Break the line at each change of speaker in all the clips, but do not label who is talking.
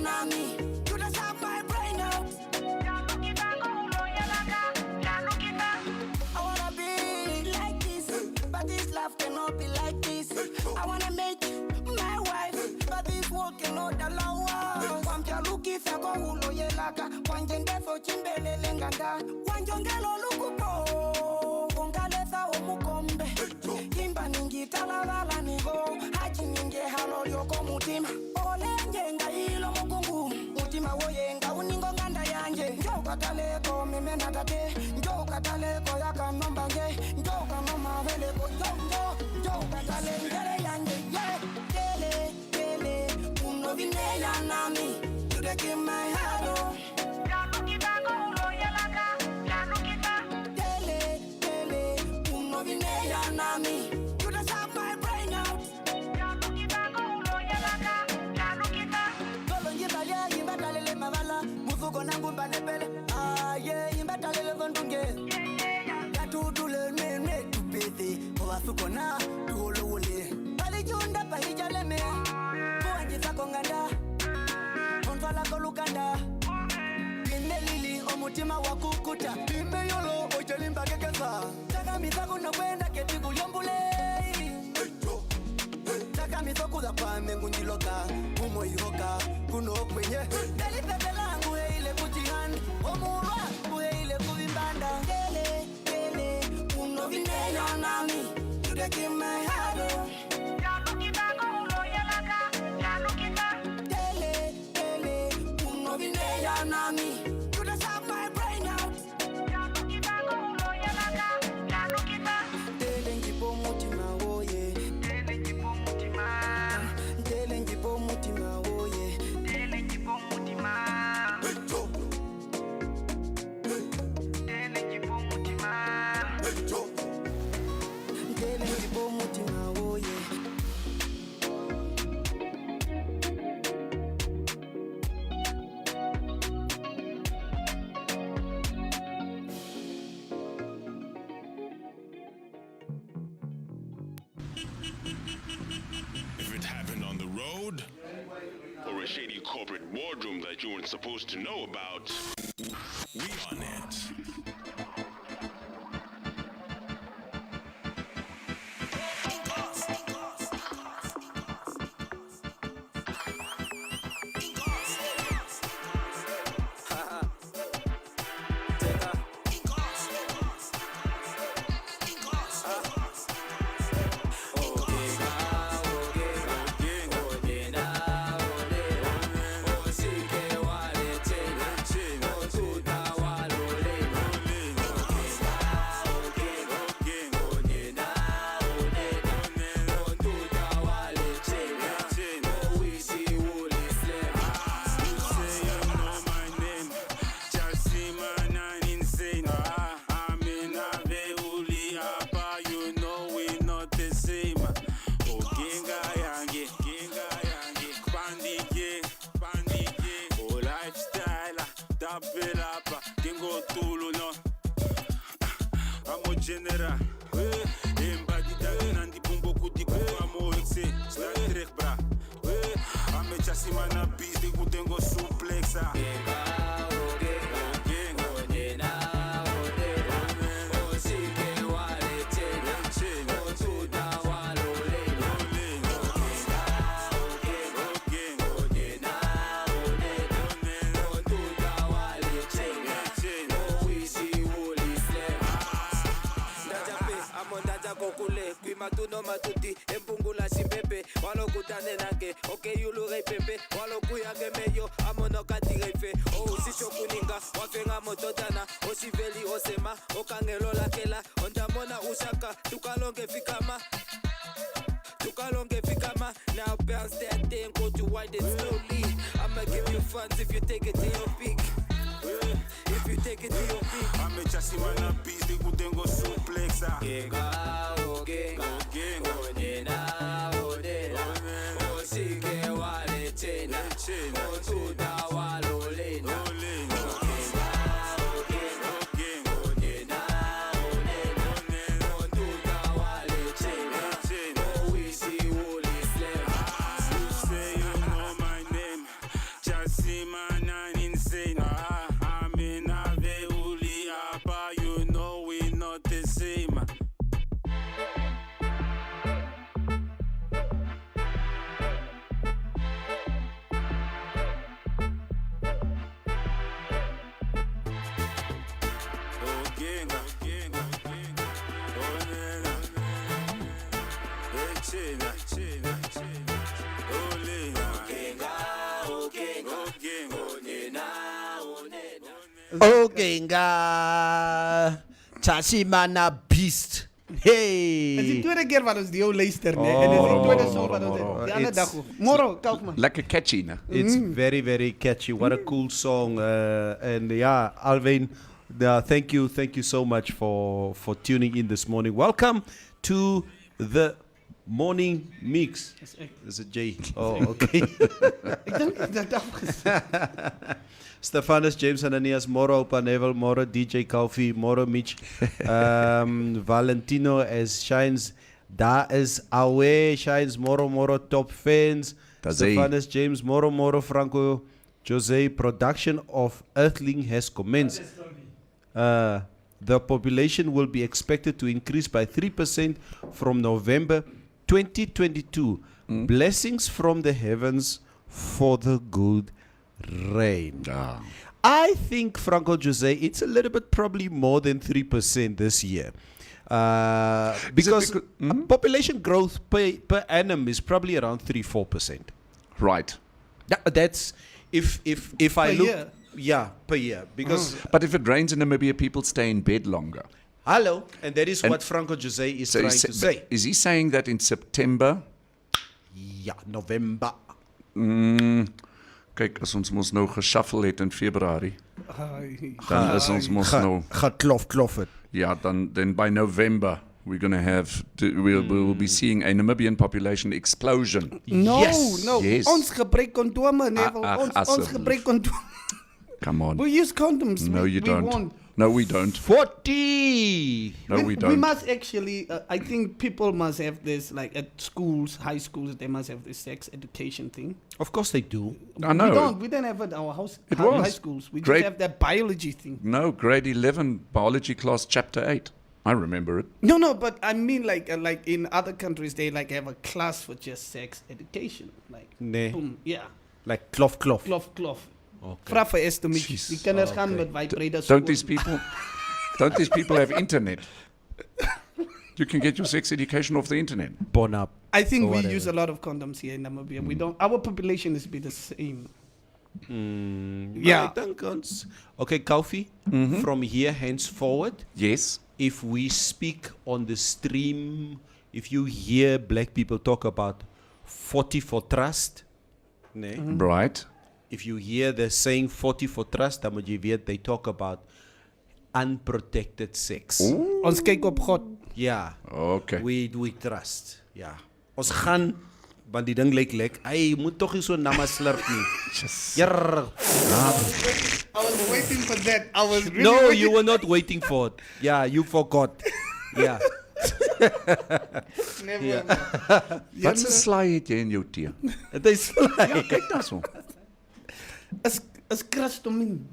nami. You just have my brain out. I wanna be like this, but this love cannot be like this. I wanna make you my wife, but this world cannot allow us. Wampya luki fako ulo yelaka, wanjende fo chimbele nganga, wanjongelo lukupo, ungaleza umukombe. Imba ningi talalala nigo, hachi ninge halo lioko mutima. Olenje nga hilo mukungu, mutima woyenga uningo nganda yanje. Njoka taleko mime natate, njoka taleko yaka nombange, njoka noma veleko njoka talengere yanje. Yeah, tele, uno vine ya nami, you dey give my heart oh. Tele, uno vine ya nami, you just have my brain out. Golo njita ye, imbatalele mavala, mufuko nangu mbanepele. Ah yeah, imbatalele vondunge. Katudule mene tupete, owafuko na tuolo wole. Palijunda pahijale me, kuwanjisa konganda, onfala kolukanda. Bime lili omutima wakukuta, bime yolo ojelimba kekeza. Taka mizaku na kwenda ketigu yombule. Taka mizoku za pame ngunjiloka, umo iroka, kuno kwenye. Deli pepe langu heile kutihani, omurwa kuheile kuvimbanda. Tele, uno vine ya nami, you dey give my heart oh. Tele, uno vine ya nami, you just have my brain out. Tele njipo mutima woye, tele njipo mutima woye, tele njipo mutima woye.
If it happened on the road, or a shady corporate boardroom that you weren't supposed to know about, we on it.
Matuno matuti, empungula si pepe, walo kutane nake, okay yulu rei pepe, walo kuya gemeyo, amono kati reife, oh si shokuninga, wafenga mototana, o si veli osema, o kangelo lakela, ondamona usaka, tukalonge fikama, now bounce that thing, go to wind it slowly, I'ma give you funds if you take it to your peak. If you take it to your feet,
I'm a chasimana beast, they could then go suplexa.
Onena, Osike wale chena, Otuda walolena.
Okay, nga Chashimana Beast. Hey.
Dis die tweede keer wat ons die ou luister, nee. En dis die tweede song wat ons die ander dag. Môre, koud man.
Lekker catchy, né?
It's very, very catchy. What a cool song. And yeah, Alvin, thank you so much for tuning in this morning. Welcome to the Morning Mix. Is it J? Oh, okay.
Ek dink dit afgesit.
Stefanus, James Ananias, Moro Panevel, Moro DJ Coffee, Moro Mitch, Valentino as shines. Da is away, shines Moro top fans. Stefanus, James, Moro Franco, Jose. Production of Earthling has commenced. The population will be expected to increase by 3% from November 2022. Blessings from the heavens for the good rain. I think, Franco Jose, it's a little bit probably more than 3% this year. Because population growth per annum is probably around 3-4%.
Right.
That's if I
Per
look.
year?
Yeah, per year. Because
But if it rains in Namibia, people stay in bed longer.
hello, and that is what Franco Jose is trying to say.
Is he saying that in September?
Yeah, November.
Kyk, as ons mos nou geshuffle het in Februarie, dan is ons mos nou,
Geklof het.
ja, then by November we're going to have, we'll be seeing a Namibian population explosion.
No,
Yes.
no.
Yes.
Ons gebruik kondome, nee. Ons
asseblief.
gebruik kondome.
Come on.
We use condoms.
No, you
we
don't.
won't.
No, we don't.
40!
No, we
We
don't.
must actually, I think people must have this, like at schools, high schools, they must have this sex education thing.
Of course they do.
I know.
We don't have it at our
It
high
was.
schools. We
Great.
just have that biology thing.
No, grade 11 biology class, chapter 8. I remember it.
No, but I mean like in other countries, they like have a class for just sex education. Like,
Nee.
boom, yeah.
Like klof.
Klof. Vra vir Esther Mitchie. Die kinders gaan met vibrator
Don't these people have internet? You can get your sex education off the internet.
Born up.
I think
or
we
whatever.
use a lot of condoms here in Namibia. We don't. Our population is be the same.
Yeah. I think okay, Kaufi, from here henceforward,
Yes.
if we speak on the stream, if you hear black people talk about 40 for trust, nee?
Right.
If you hear the saying 40 for trust, dan moet jy weet they talk about unprotected sex.
Ons kyk op God.
Yeah.
Okay.
We trust. Ja. Ons gaan want die ding lyk lek. Jy moet tog nie so namma slurp nie. Jerr.
I was waiting for that. I was really
No,
waiting.
you were not waiting for it. Yeah, you forgot. Yeah.
Never.
Wat 'n slaai het jy in jou tee?
Dit is
Kyk daarso.
Is Christomin.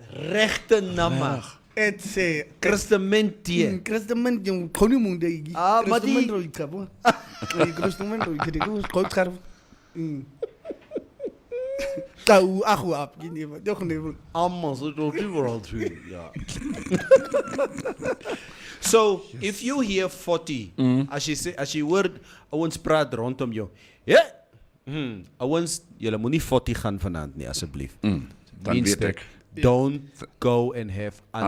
regte namma.
Het sê
Christementie.
Christomin jong konie moet jy.
Ah, maar die-
Christomin roi kabo. Christomin roi kede ko koud skarf. Tau aghu ap jy nie. Doch nie.
Almal so tot overal toe. Ja. So, if you hear 40, as jy hoor ouens praat rondom jou. Ja. Ouens, julle moenie 40 gaan vanaand nie asseblief.
Dan
Means
weet
that
ek.
Don't go and have
Unprotected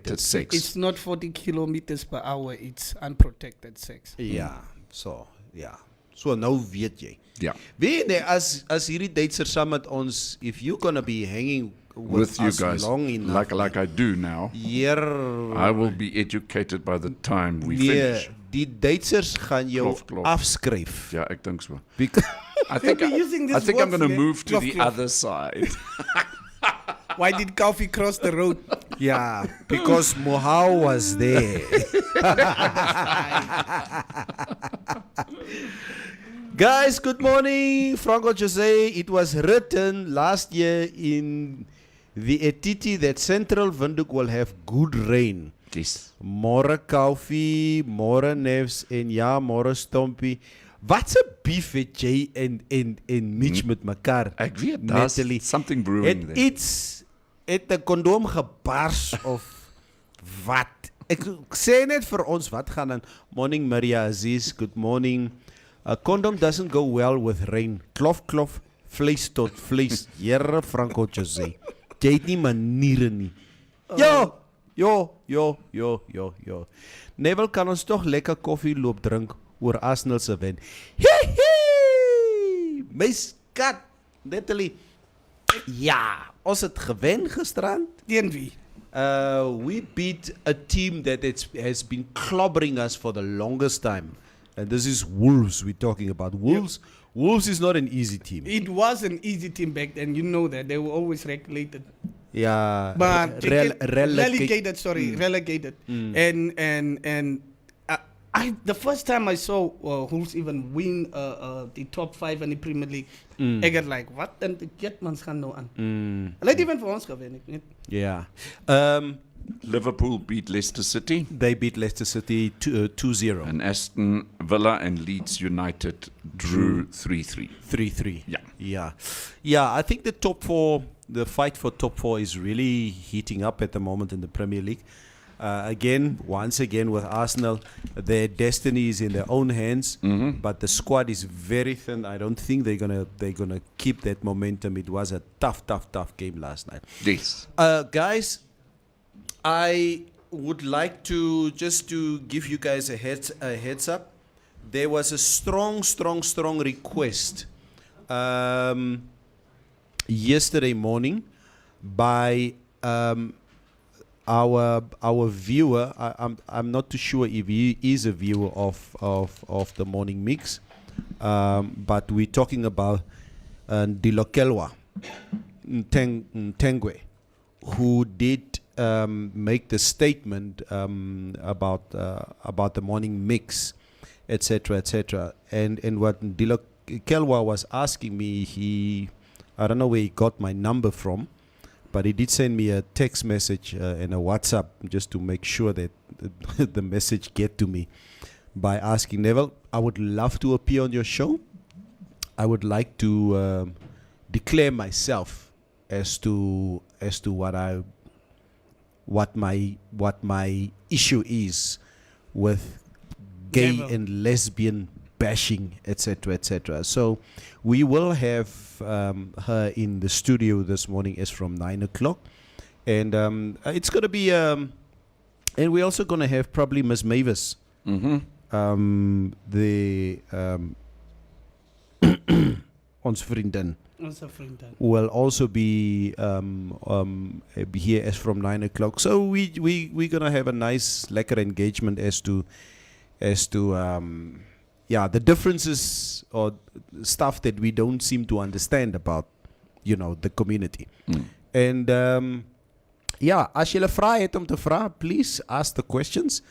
unprotected
sex.
It's not 40 kilometers per hour. It's unprotected sex.
Ja, so, ja. So nou weet jy.
Ja.
Weet jy, as hierdie Duitsers saam met ons, if you gonna be hanging
With you
us
guys,
long enough,
like I do now, I will be educated by the time we finish.
die Duitsers gaan jou
Klof.
afskryf.
Ja, ek dink so.
Because
I think
You're using
I
these
think I'm
words,
going to
man.
move to
Klof,
the
klof.
other side.
Why did Coffee cross the road?
yeah, because Mohau was there. Guys, good morning. Franco Jose, it was written last year in the Etiti that Central Windhoek will have good rain.
Yes.
Môre Koffie, môre Nefs en ja, môre Stompie. Wat 'n beef het jy en Mitch met mekaar?
Ek weet, daar's
Natalie,
something brewing there.
Het 'n kondoom gebars of wat? Ek sê net vir ons wat gaan aan. Morning Maria Aziz, good morning. A condom doesn't go well with rain. Klof, vlees tot vlees. Here Franco Jose. Jy het nie maniere nie. Jo. Neville, kan ons toch lekker koffie loop drink oor Arsenal se wen? My skat, Natalie. Ja, ons het gewen gisterand.
Teen wie?
We beat a team that has been clobbering us for the longest time. And this is Wolves we're talking about. Wolves is not an easy team.
It was an easy team back then. You know that. They were always regulated.
Yeah.
But relegated. And the first time I saw Wolves even win the top 5 in the Premier League, I got like, what dan de Jetmans gaan nou aan? Hulle het even vir ons gewen, ek weet.
Yeah.
Liverpool beat Leicester City.
They beat Leicester City 2-0.
And Aston Villa and Leeds United drew 3-3.
3-3.
Yeah.
Yeah, I think the fight for top 4 is really heating up at the moment in the Premier League. Once again with Arsenal, their destiny is in their own hands, but the squad is very thin. I don't think they're gonna keep that momentum. It was a tough game last night.
Yes.
Guys, I would like to give you guys a heads up. There was a strong request yesterday morning by our viewer. I'm not too sure if he is a viewer of the Morning Mix, but we're talking about Dilokelwa Ntengwe, who did make the statement about the Morning Mix, etc. And what Dilokelwa was asking me, I don't know where he got my number from, but he did send me a text message and a WhatsApp just to make sure that the message get to me by asking, Neville, I would love to appear on your show. I would like to declare myself as to what my issue is with gay
Neville
and lesbian bashing, etc. So we will have her in the studio this morning as from 9 o'clock, and it's going to be and we're also going to have probably Miss Mavis, the ons vriendin, will also be here as from 9 o'clock. So we're going to have a nice lekker engagement as to the differences or stuff that we don't seem to understand about, the community. And as julle vrae het om te vra, please ask the questions.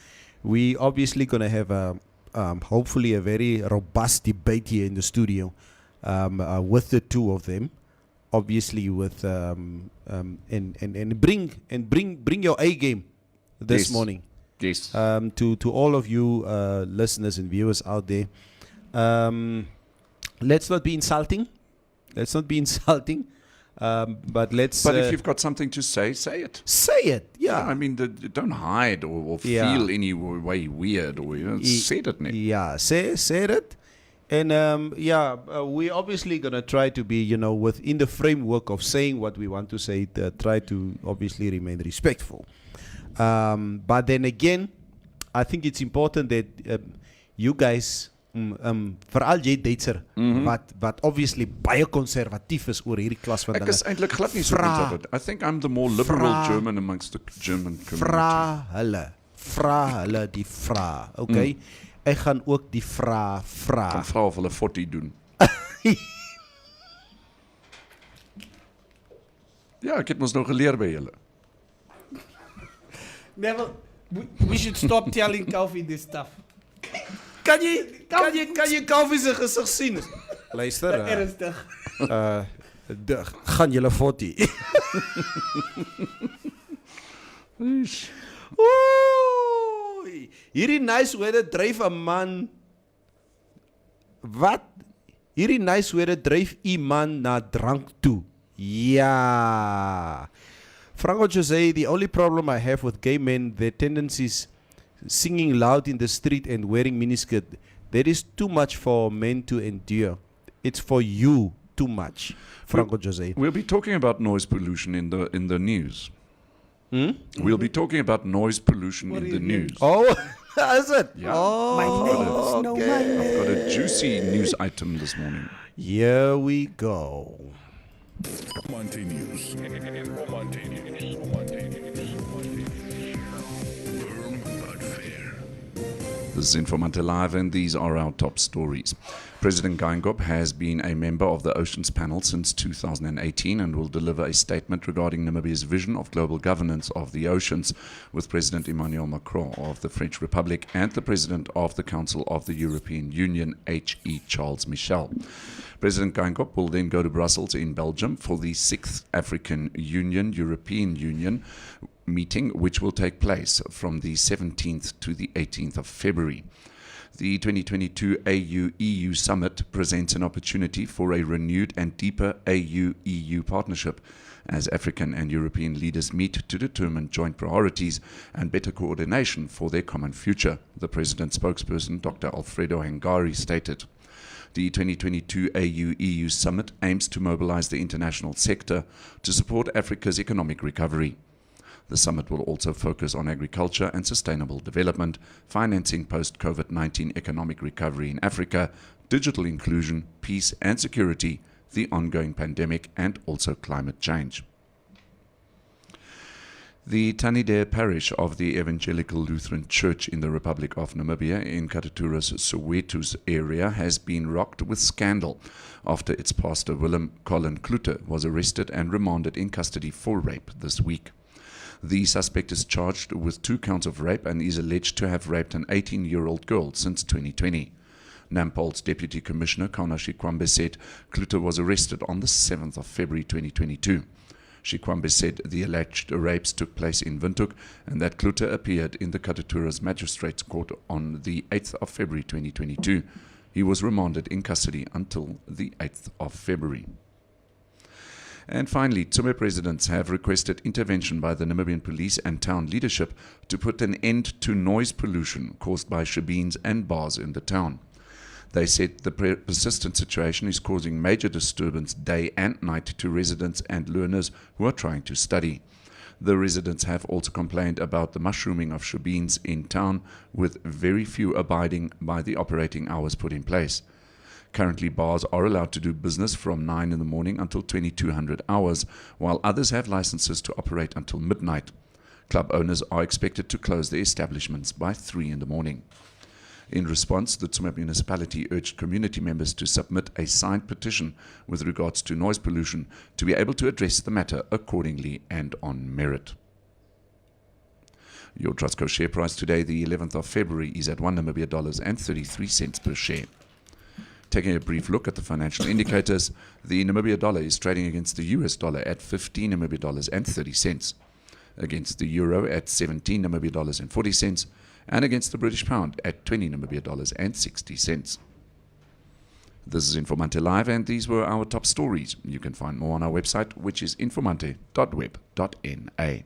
We obviously going to have hopefully a very robust debate here in the studio with the two of them. Obviously with and bring your A game this morning.
Yes.
To all of you listeners and viewers out there, let's not be insulting. But let's.
But if you've got something to say, say it.
Say it. Yeah.
I mean, don't hide or feel any way weird or say it, Nick.
Yeah. Say it. And we're obviously gonna try to be, within the framework of saying what we want to say. Try to obviously remain respectful. But then again, I think it's important that you guys, veral jy Duitser, wat obviously baie konservatief is oor hierdie klas van dinge.
Ek is eintlik glad nie so conservative. I think I'm the more liberal German amongst the German community.
Vra hulle die vrae, okay? Ek gaan ook die vrae vra.
Kan vra of hulle fotty doen. Ja, ek het mos nou geleer by julle.
Never. We should stop telling Calvin this stuff.
Kan jy Calvin se gesig sien? Luister.
Ernstig.
Gaan julle fotty. Oei. Hierdie nice weather dryf 'n man. Wat? Hierdie nice weather dryf iemand na drank toe. Ja. Franco Jose, the only problem I have with gay men, their tendencies singing loud in the street and wearing miniskirt, there is too much for men to endure. It's for you too much. Franco Jose.
We'll be talking about noise pollution in the news. We'll be talking about noise pollution in the news.
Oh, is it?
Yeah.
Oh,
My neighbors know my name.
I've got a juicy news item this morning.
Here we go.
Informante News. Informante News. Firm but fair.
This is Informante Live, and these are our top stories. President Geingob has been a member of the Oceans Panel since 2018 and will deliver a statement regarding Namibia's vision of global governance of the oceans with President Emmanuel Macron of the French Republic and the President of the Council of the European Union, H.E. Charles Michel. President Geingob will then go to Brussels in Belgium for the 6th African Union, European Union meeting, which will take place from the 17th to the 18th of February. The 2022 AU-EU Summit presents an opportunity for a renewed and deeper AU-EU partnership as African and European leaders meet to determine joint priorities and better coordination for their common future, the President's spokesperson, Dr. Alfredo Hengari, stated. The 2022 AU-EU Summit aims to mobilize the international sector to support Africa's economic recovery. The summit will also focus on agriculture and sustainable development, financing post-COVID-19 economic recovery in Africa, digital inclusion, peace and security, the ongoing pandemic, and also climate change. The Tanidare parish of the Evangelical Lutheran Church in the Republic of Namibia in Katatura's Soweto's area has been rocked with scandal after its pastor Willem Colin Klute was arrested and remanded in custody for rape this week. The suspect is charged with 2 counts of rape and is alleged to have raped an 18-year-old girl since 2020. Nampol's Deputy Commissioner Kauna Shikwambe said Klute was arrested on the 7th of February 2022. Shikwambe said the alleged rapes took place in Windhoek and that Klute appeared in the Katatura's Magistrates Court on the 8th of February 2022. He was remanded in custody until the 8th of February. And finally, Tsumeb residents have requested intervention by the Namibian police and town leadership to put an end to noise pollution caused by shebeens and bars in the town. They said the persistent situation is causing major disturbance day and night to residents and learners who are trying to study. The residents have also complained about the mushrooming of shebeens in town, with very few abiding by the operating hours put in place. Currently, bars are allowed to do business from 9 in the morning until 2200 hours, while others have licenses to operate until midnight. Club owners are expected to close their establishments by 3 in the morning. In response, the Tsumeb municipality urged community members to submit a signed petition with regards to noise pollution to be able to address the matter accordingly and on merit. Your Trustco share price today, the 11th of February, is at $1.33 per share. Taking a brief look at the financial indicators, the Namibia dollar is trading against the US dollar at 15 Namibia dollars and 30 cents, against the euro at 17 Namibia dollars and 40 cents, and against the British pound at 20 Namibia dollars and 60 cents. This is Informante Live, and these were our top stories. You can find more on our website, which is informante.web.na.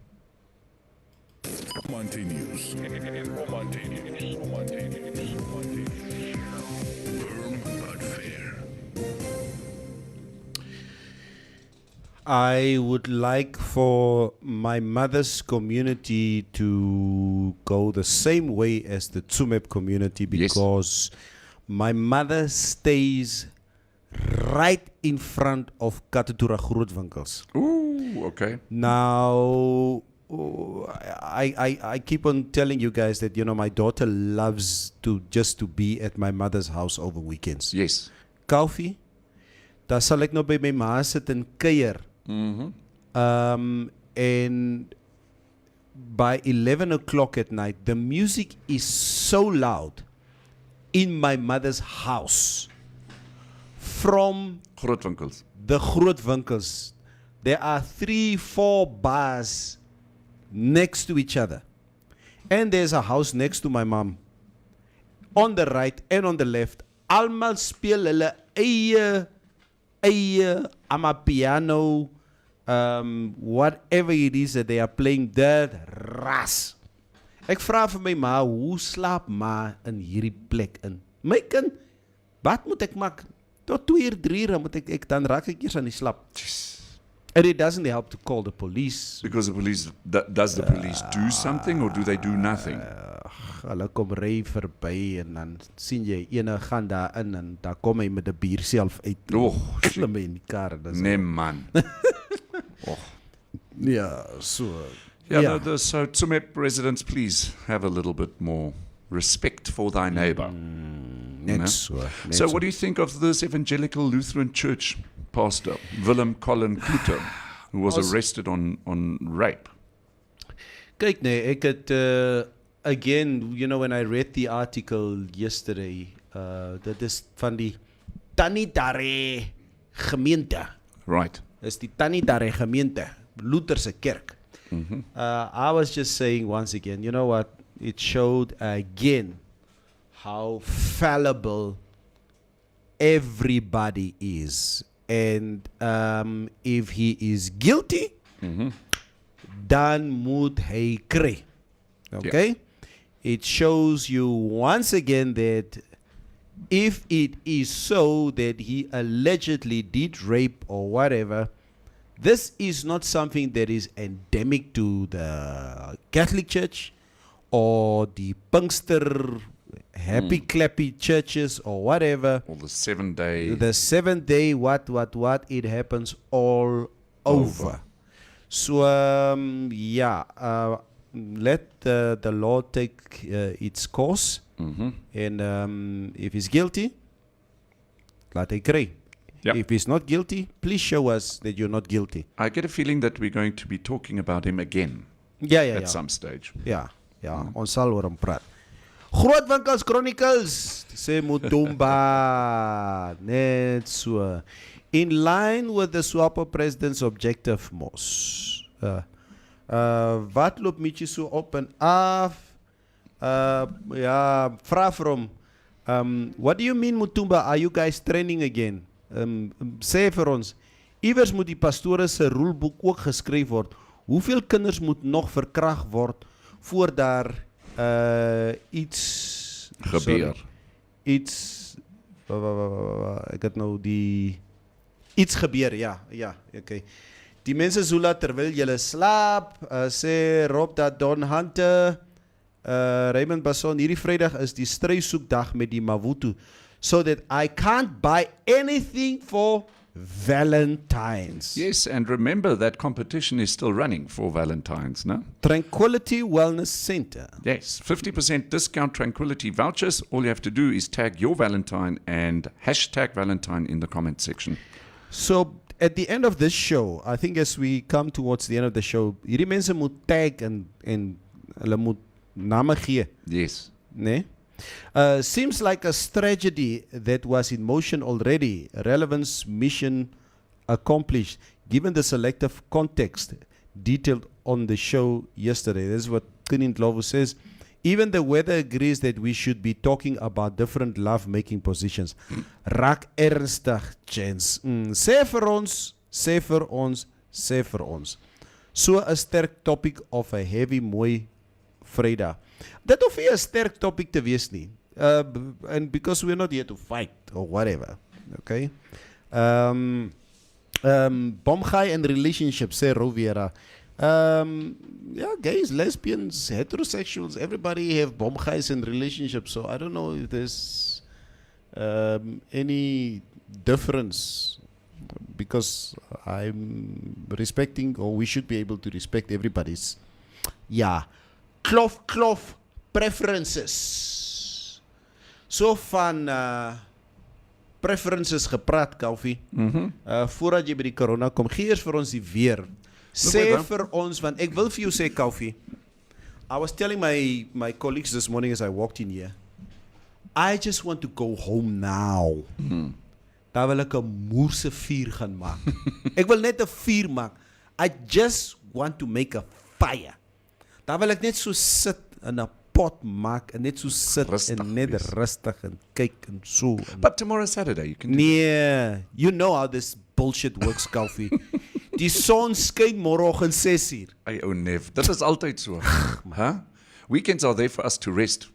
Informante News. Informante News. Informante News. Informante News. Firm but fair.
I would like for my mother's community to go the same way as the Tsumeb community, because my mother stays right in front of Katatura Grootwinkels.
Ooh, okay.
Now, I keep on telling you guys that, my daughter loves to be at my mother's house over weekends.
Yes.
Koffie, daar sal ek nou by my ma sit en kuier. And by 11 o'clock at night, the music is so loud in my mother's house. From
Grootwinkels.
the Grootwinkels, there are 3-4 bars next to each other. And there's a house next to my mom. On the right and on the left, almal speel hulle eie piano, whatever it is that they are playing, that ras. Ek vra vir my ma, hoe slaap ma in hierdie plek in? My kind, wat moet ek maak? tot 2 uur, 3 uur, moet dan raak ek eers aan die slap. And it doesn't help to call the police.
Because the police, does the police do something or do they do nothing?
Hulle kom ry verby en dan sien jy ene gaan daar in en daar kom hy met 'n bier self uit. Slim in die kar.
Nee man.
Ja, so.
Yeah, no, so Tsumeb residents, please have a little bit more respect for thy neighbor. So what do you think of this evangelical Lutheran church pastor, Willem Colin Kluter, who was arrested on rape?
Kyk nee, ek het again, you know, when I read the article yesterday, dit is van die Tanitare gemeente.
Right.
Is die Tanitare gemeente, Lutherse kerk. I was just saying once again, you know what? It showed again how fallible everybody is. And if he is guilty, dan moet hy kry. Okay? Yeah. It shows you once again that if it is so that he allegedly did rape or whatever, this is not something that is endemic to the Catholic Church or the Pinkster happy clappy churches or whatever.
Or the 7-day.
The 7-day what, it happens all over. So, let the law take its course. And if he's guilty, laat hy kry. Yep. If he's not guilty, please show us that you're not guilty.
I get a feeling that we're going to be talking about him again at some stage.
Ja, ons sal oor hom praat. Grootwinkels Chronicles, sê Mutumba, net so. In line with the SWAPO president's objective, Mos. Wat loop met jy so op en af? Vra vir hom, what do you mean, Mutumba? Are you guys training again? Sê vir ons, iewers moet die pastore se roelboek ook geskryf word. Hoeveel kinders moet nog verkragt word voor daar iets
gebeur?
Ek het nou die iets gebeur, ja, okay. Die mense Zula terwyl julle slaap, sê Rob dat Don Hunter, Raymond Basson, hierdie Vrydag is die strysoekdag met die Mavutu, so that I can't buy anything for Valentine's.
Yes, and remember that competition is still running for Valentine's, no?
Tranquility Wellness Center.
Yes, 50% discount Tranquility vouchers. All you have to do is tag your Valentine and hashtag Valentine in the comment section.
So, at the end of this show, I think as we come towards the end of the show, hierdie mense moet tag en hulle moet name gee.
Yes.
Nee? Seems like a tragedy that was in motion already. Relevance mission accomplished. Given the selective context detailed on the show yesterday. This is what Kinin Lovo says. Even the weather agrees that we should be talking about different love-making positions. Raak ernstig, Jens. Sê vir ons. So 'n sterk topic of a heavy mooi Vrydag. Dit hoef nie 'n sterk topic te wees nie. And because we're not here to fight or whatever. Okay? Bomgai and relationships, sê Rovera. Gays, lesbians, heterosexuals, everybody have bomgais and relationships. So I don't know if there's any difference, because I'm respecting, or we should be able to respect everybody's. Klof preferences. So van preferences gepraat, Koffie. Voordat jy by die corona kom, gee eers vir ons die weer. Sê vir ons, want ek wil vir jou sê, Koffie. I was telling my colleagues this morning as I walked in here, I just want to go home now. Daar wil ek 'n moerse vuur gaan maak. Ek wil net 'n vuur maak. I just want to make a fire. Daar wil ek net so sit in 'n pot maak en net so sit rustig en net rustig en kyk en so.
But tomorrow Saturday you can do
Nee, you know how this bullshit works, Koffie. Die son skyn môreoggend 6:00.
Hey, ou neef, dit is altyd so. Weekends are there for us to rest,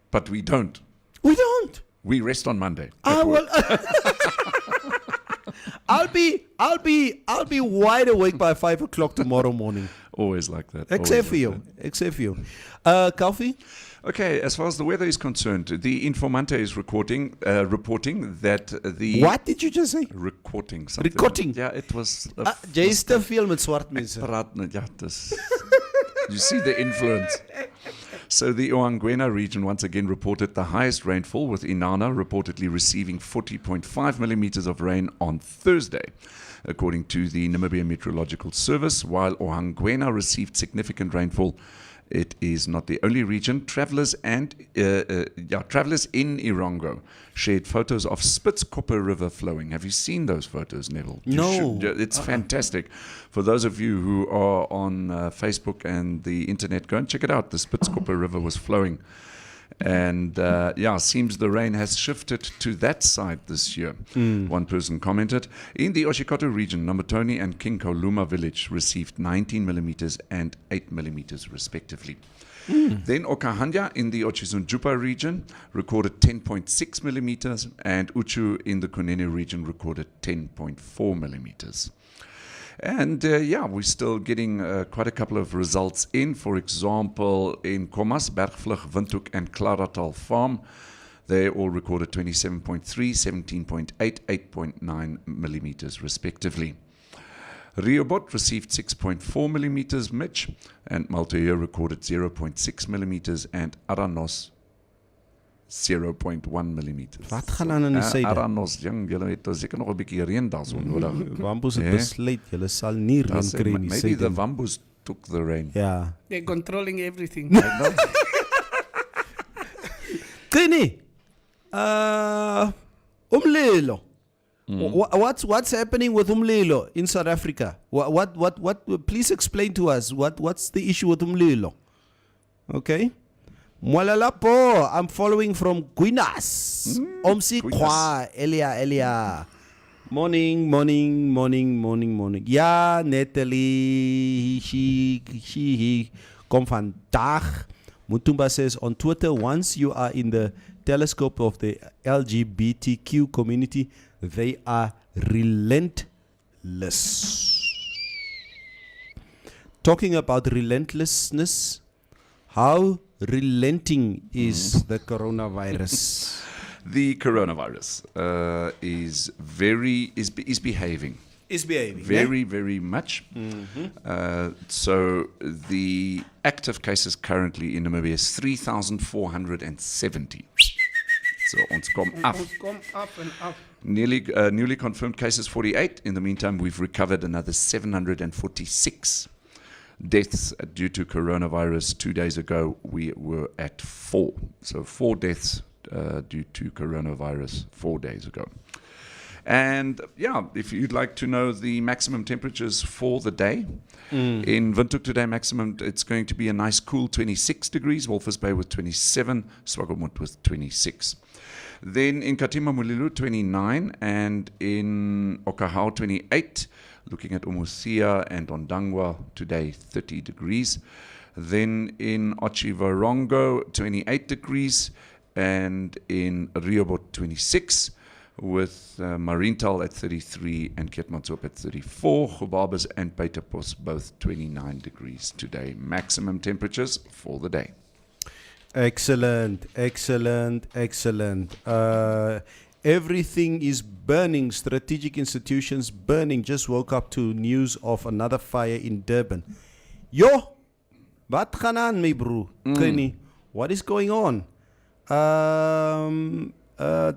but we don't.
We don't.
We rest on Monday.
Well, I'll be wide awake by 5 o'clock tomorrow morning.
Always like that.
Except for you. Kalfi?
Okay, as far as the weather is concerned, the Informante is reporting that the...
What did you just say?
Recording something.
Recording?
Yeah, it was...
Jy is te veel met swart mense.
You see the influence. So the Oanguena region once again reported the highest rainfall, with Inana reportedly receiving 40.5 millimeters of rain on Thursday. According to the Namibia Meteorological Service, while Oanguena received significant rainfall, it is not the only region. Travelers in Irongo shared photos of Spitzkoppe River flowing. Have you seen those photos, Neville?
No.
It's fantastic. For those of you who are on Facebook and the internet, go and check it out. The Spitzkoppe River was flowing. And seems the rain has shifted to that side this year. One person commented. In the Oshikoto region, Namatoni and King Koluma village received 19 millimeters and 8 millimeters respectively. Then Okahanja in the Ochizunjupa region recorded 10.6 millimeters, and Uchu in the Kunene region recorded 10.4 millimeters. And we're still getting quite a couple of results in. For example, in Komas, Bergvlug, Windhoek, and Klaratal Farm, they all recorded 27.3, 17.8, 8.9 millimeters respectively. Riobot received 6.4 millimeters, Mitch, and Maltoya recorded 0.6 millimeters, and Aranos 0.1 millimeters.
Wat gaan aan in die syde?
Aranos, jong, julle het seker nog 'n bietjie reën daarso nodig.
Wambus het besluit, julle sal nie reën kry nie.
Maybe the Wambus took the rain.
Ja.
They're controlling everything.
Krini, umlilo. What's happening with umlilo in South Africa? What? Please explain to us. What's the issue with umlilo? Okay. Mwalalapo, I'm following from Guinas. Omsi Kwa, Elia. Morning. Ja, Natalie, she kom vandaag. Mutumba says on Twitter, once you are in the telescope of the LGBTQ community, they are relentless. Talking about relentlessness, how relenting is the coronavirus?
The coronavirus is behaving.
Is behaving.
Very much. So the active cases currently in Namibia is 3,470. So ons kom af.
Ons kom up and up.
Newly confirmed cases 48. In the meantime, we've recovered another 746 deaths due to coronavirus. 2 days ago, we were at 4. So 4 deaths due to coronavirus 4 days ago. And if you'd like to know the maximum temperatures for the day, in Windhoek today, maximum, it's going to be a nice cool 26 degrees, Walvis Bay with 27, Swakopmund with 26. Then in Katima Mulilo, 29, and in Okahau, 28. Looking at Umusia and Ondangwa today, 30 degrees. Then in Ochivarongo, 28 degrees, and in Riobot, 26, with Mariental at 33 and Keetmanshoop at 34. Gobabas and Peterpos both 29 degrees today. Maximum temperatures for the day.
Excellent. Everything is burning. Strategic institutions burning. Just woke up to news of another fire in Durban. Yo, wat gaan aan, my bro? Kenny, what is going on?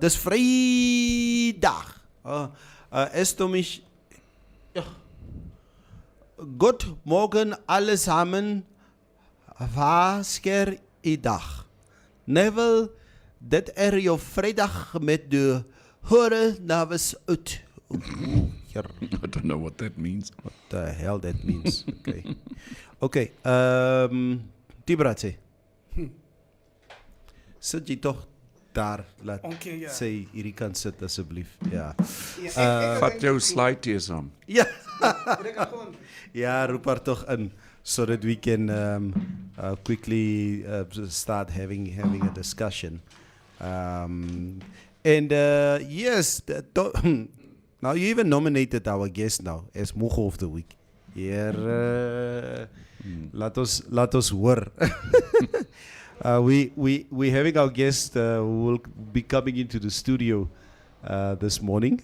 Dis Vrydag. Estomisch. Good morgen allesamen. Vasker I dag. Neville, dit jou vrijdag met de hore navis uit.
I don't know what that means.
What the hell that means? Okay. Tibratse. Sit jy toch daar, laat sê hierdie kan sit asseblief. Ja.
Vat jou slide hier saam.
Ja. Ja, roep haar toch in, so that we can quickly start having a discussion. And yes, Now you even nominated our guest now as Mogo of the Week. Yeah, laat ons hoor. We having our guest who will be coming into the studio this morning.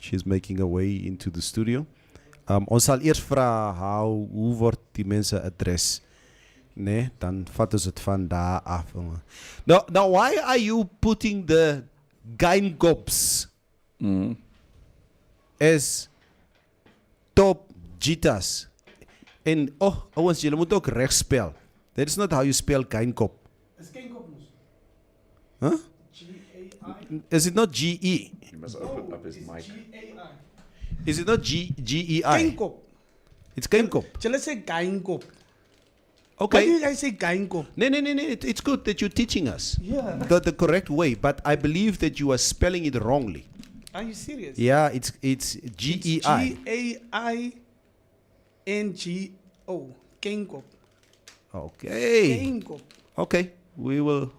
She's making her way into the studio. Ons sal eers vra hoe word die mense adres? Nee, dan vat ons het van daar af. Now why are you putting the Gyngops as top jitas? En ouens, julle moet ook reg spel. That is not how you spell Gynkop.
Is Geinkop mos?
Huh?
G-A-I?
Is it not G-E?
He must open up his mic.
G-A-I.
Is it not G-E-I?
Geinkop.
It's Gynkop.
Julle sê Geinkop. Why do
Okay.
you guys say Geinkop?
No. It's good that you're teaching us
Yeah.
the correct way, but I believe that you are spelling it wrongly.
Are you serious?
Yeah, it's G-E-I.
G-A-I-N-G-O. Geinkop.
Okay.
Geinkop.
Okay. We will.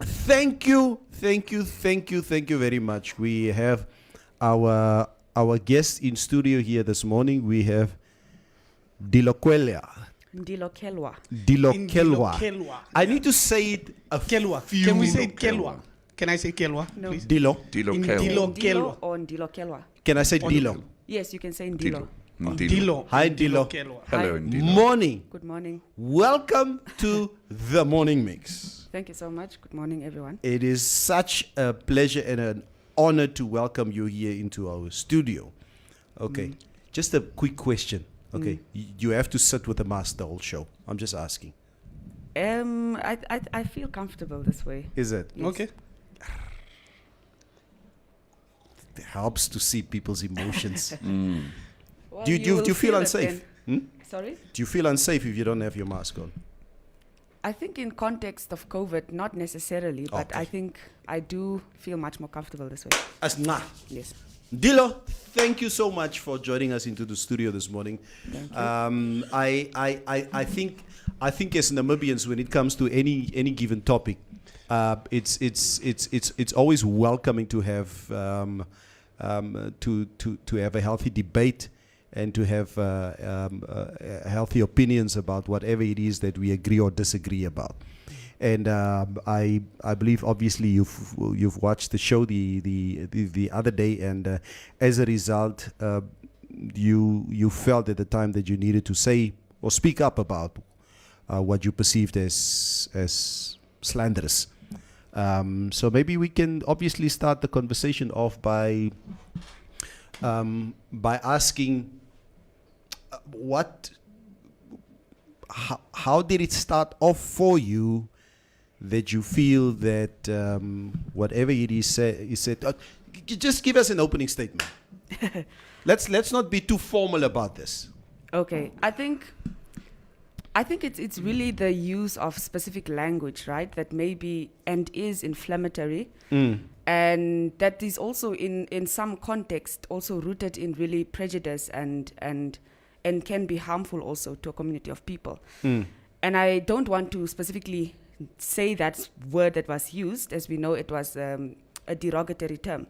Thank you very much. We have our guest in studio here this morning. We have Dilokelwa.
Ndilokelwa.
Kelwa.
I need to say it a
Kelwa.
few.
Can we say Kelwa? Can I say Kelwa,
No.
please?
Dilo?
Dilo
In
Kel.
Dilo.
Ndilo or Ndilokelwa?
Can I say Dilo?
Yes, you can say Ndilo.
Dilo.
Dilo.
Hi, Dilo.
Kelwa.
Hello,
Hi.
Dilo.
Morning.
Good morning.
Welcome to the Morning Mix.
Thank you so much. Good morning, everyone.
It is such a pleasure and an honor to welcome you here into our studio. Okay, just a quick question. Okay, you have to sit with the master the whole show. I'm just asking.
I feel comfortable this way.
Is it?
Okay.
It helps to see people's emotions.
Well,
Do you
will
feel
it
unsafe?
then. Sorry?
Do you feel unsafe if you don't have your mask on?
I think in context of COVID, not necessarily, but
Okay.
I think I do feel much more comfortable this way.
As nah.
Yes.
Dilo, thank you so much for joining us into the studio this morning.
Thank you.
I think as Namibians, when it comes to any given topic, it's always welcoming to have to have a healthy debate and to have healthy opinions about whatever it is that we agree or disagree about. And I believe obviously you've watched the show the other day, and as a result, you felt at the time that you needed to say or speak up about what you perceived as slanderous. So maybe we can obviously start the conversation off by asking how did it start off for you that you feel that whatever it is said, just give us an opening statement. Let's not be too formal about this.
Okay, I think it's really the use of specific language, right? That may be and is inflammatory, and that is also in some context also rooted in really prejudice and can be harmful also to a community of people. And I don't want to specifically say that word that was used, as we know it was a derogatory term,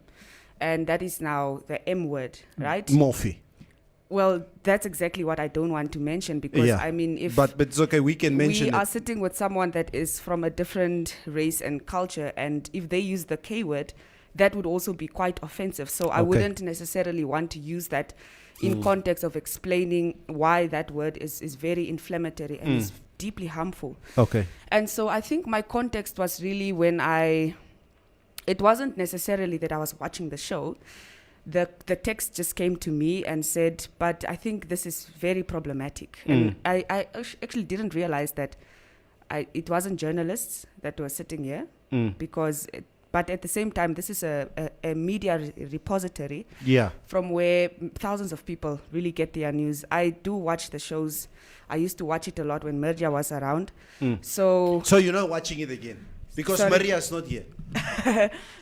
and that is now the M word, right?
Morphe.
Well, that's exactly what I don't want to mention, because I mean, if
but it's okay, we can mention
we
it.
are sitting with someone that is from a different race and culture, and if they use the K word, that would also be quite offensive. So I wouldn't necessarily want to use that in context of explaining why that word is very inflammatory and is deeply harmful.
Okay.
And so I think my context was really when it wasn't necessarily that I was watching the show. The text just came to me and said, but I think this is very problematic. And I actually didn't realize that it wasn't journalists that were sitting here, but at the same time, this is a media repository from where thousands of people really get their news. I do watch the shows. I used to watch it a lot when Merja was around. So
you're not watching it again? Because
Sorry.
Maria is not here.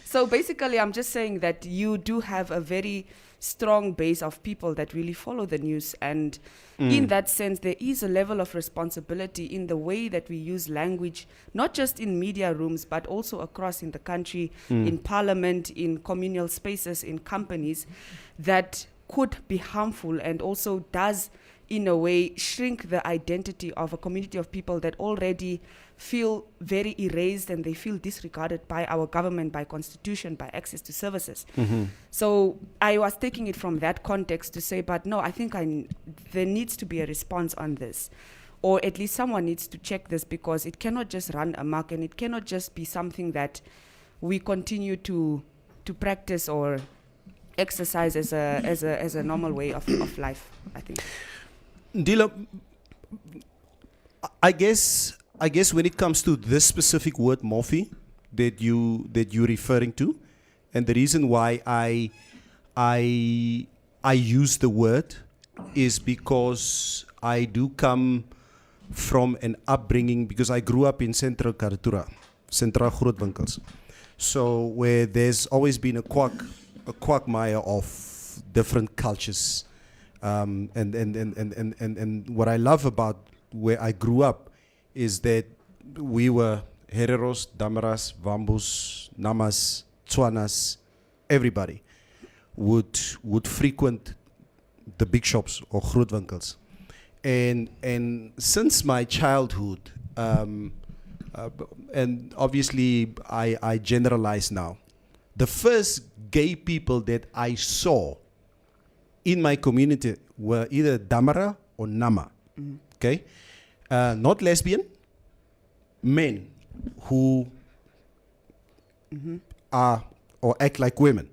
So basically, I'm just saying that you do have a very strong base of people that really follow the news. And in that sense, there is a level of responsibility in the way that we use language, not just in media rooms, but also across in the country, in parliament, in communal spaces, in companies, that could be harmful and also does, in a way, shrink the identity of a community of people that already feel very erased and they feel disregarded by our government, by constitution, by access to services. So I was taking it from that context to say, but no, I think there needs to be a response on this, or at least someone needs to check this, because it cannot just run amok, and it cannot just be something that we continue to practice or exercise as a normal way of life, I think.
Ndila, I guess when it comes to this specific word morphe that you're referring to, and the reason why I use the word is because I do come from an upbringing, because I grew up in Central Karatura, Central Grootwinkels. So where there's always been a quagmire of different cultures. And what I love about where I grew up is that we were Hereros, Damaras, Wambus, Namas, Tswanas, everybody would frequent the big shops or grootwinkels. And since my childhood, and obviously I generalize now, the first gay people that I saw in my community were either Damara or Nama. Okay? Not lesbian, men who are or act like women.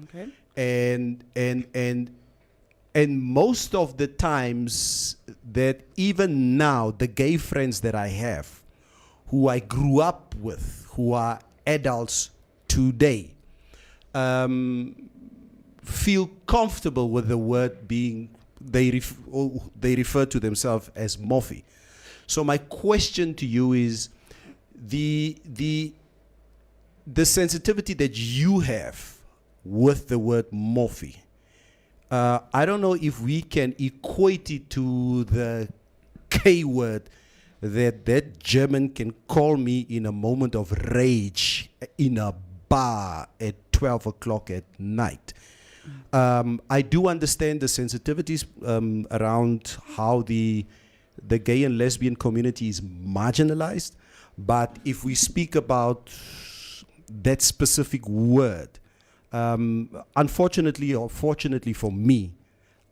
Okay.
And most of the times that even now, the gay friends that I have, who I grew up with, who are adults today, feel comfortable with the word being, they refer to themselves as morphe. So my question to you is the sensitivity that you have with the word morphe. I don't know if we can equate it to the K word that German can call me in a moment of rage in a bar at 12 o'clock at night. I do understand the sensitivities around how the gay and lesbian community is marginalized, but if we speak about that specific word, unfortunately or fortunately for me,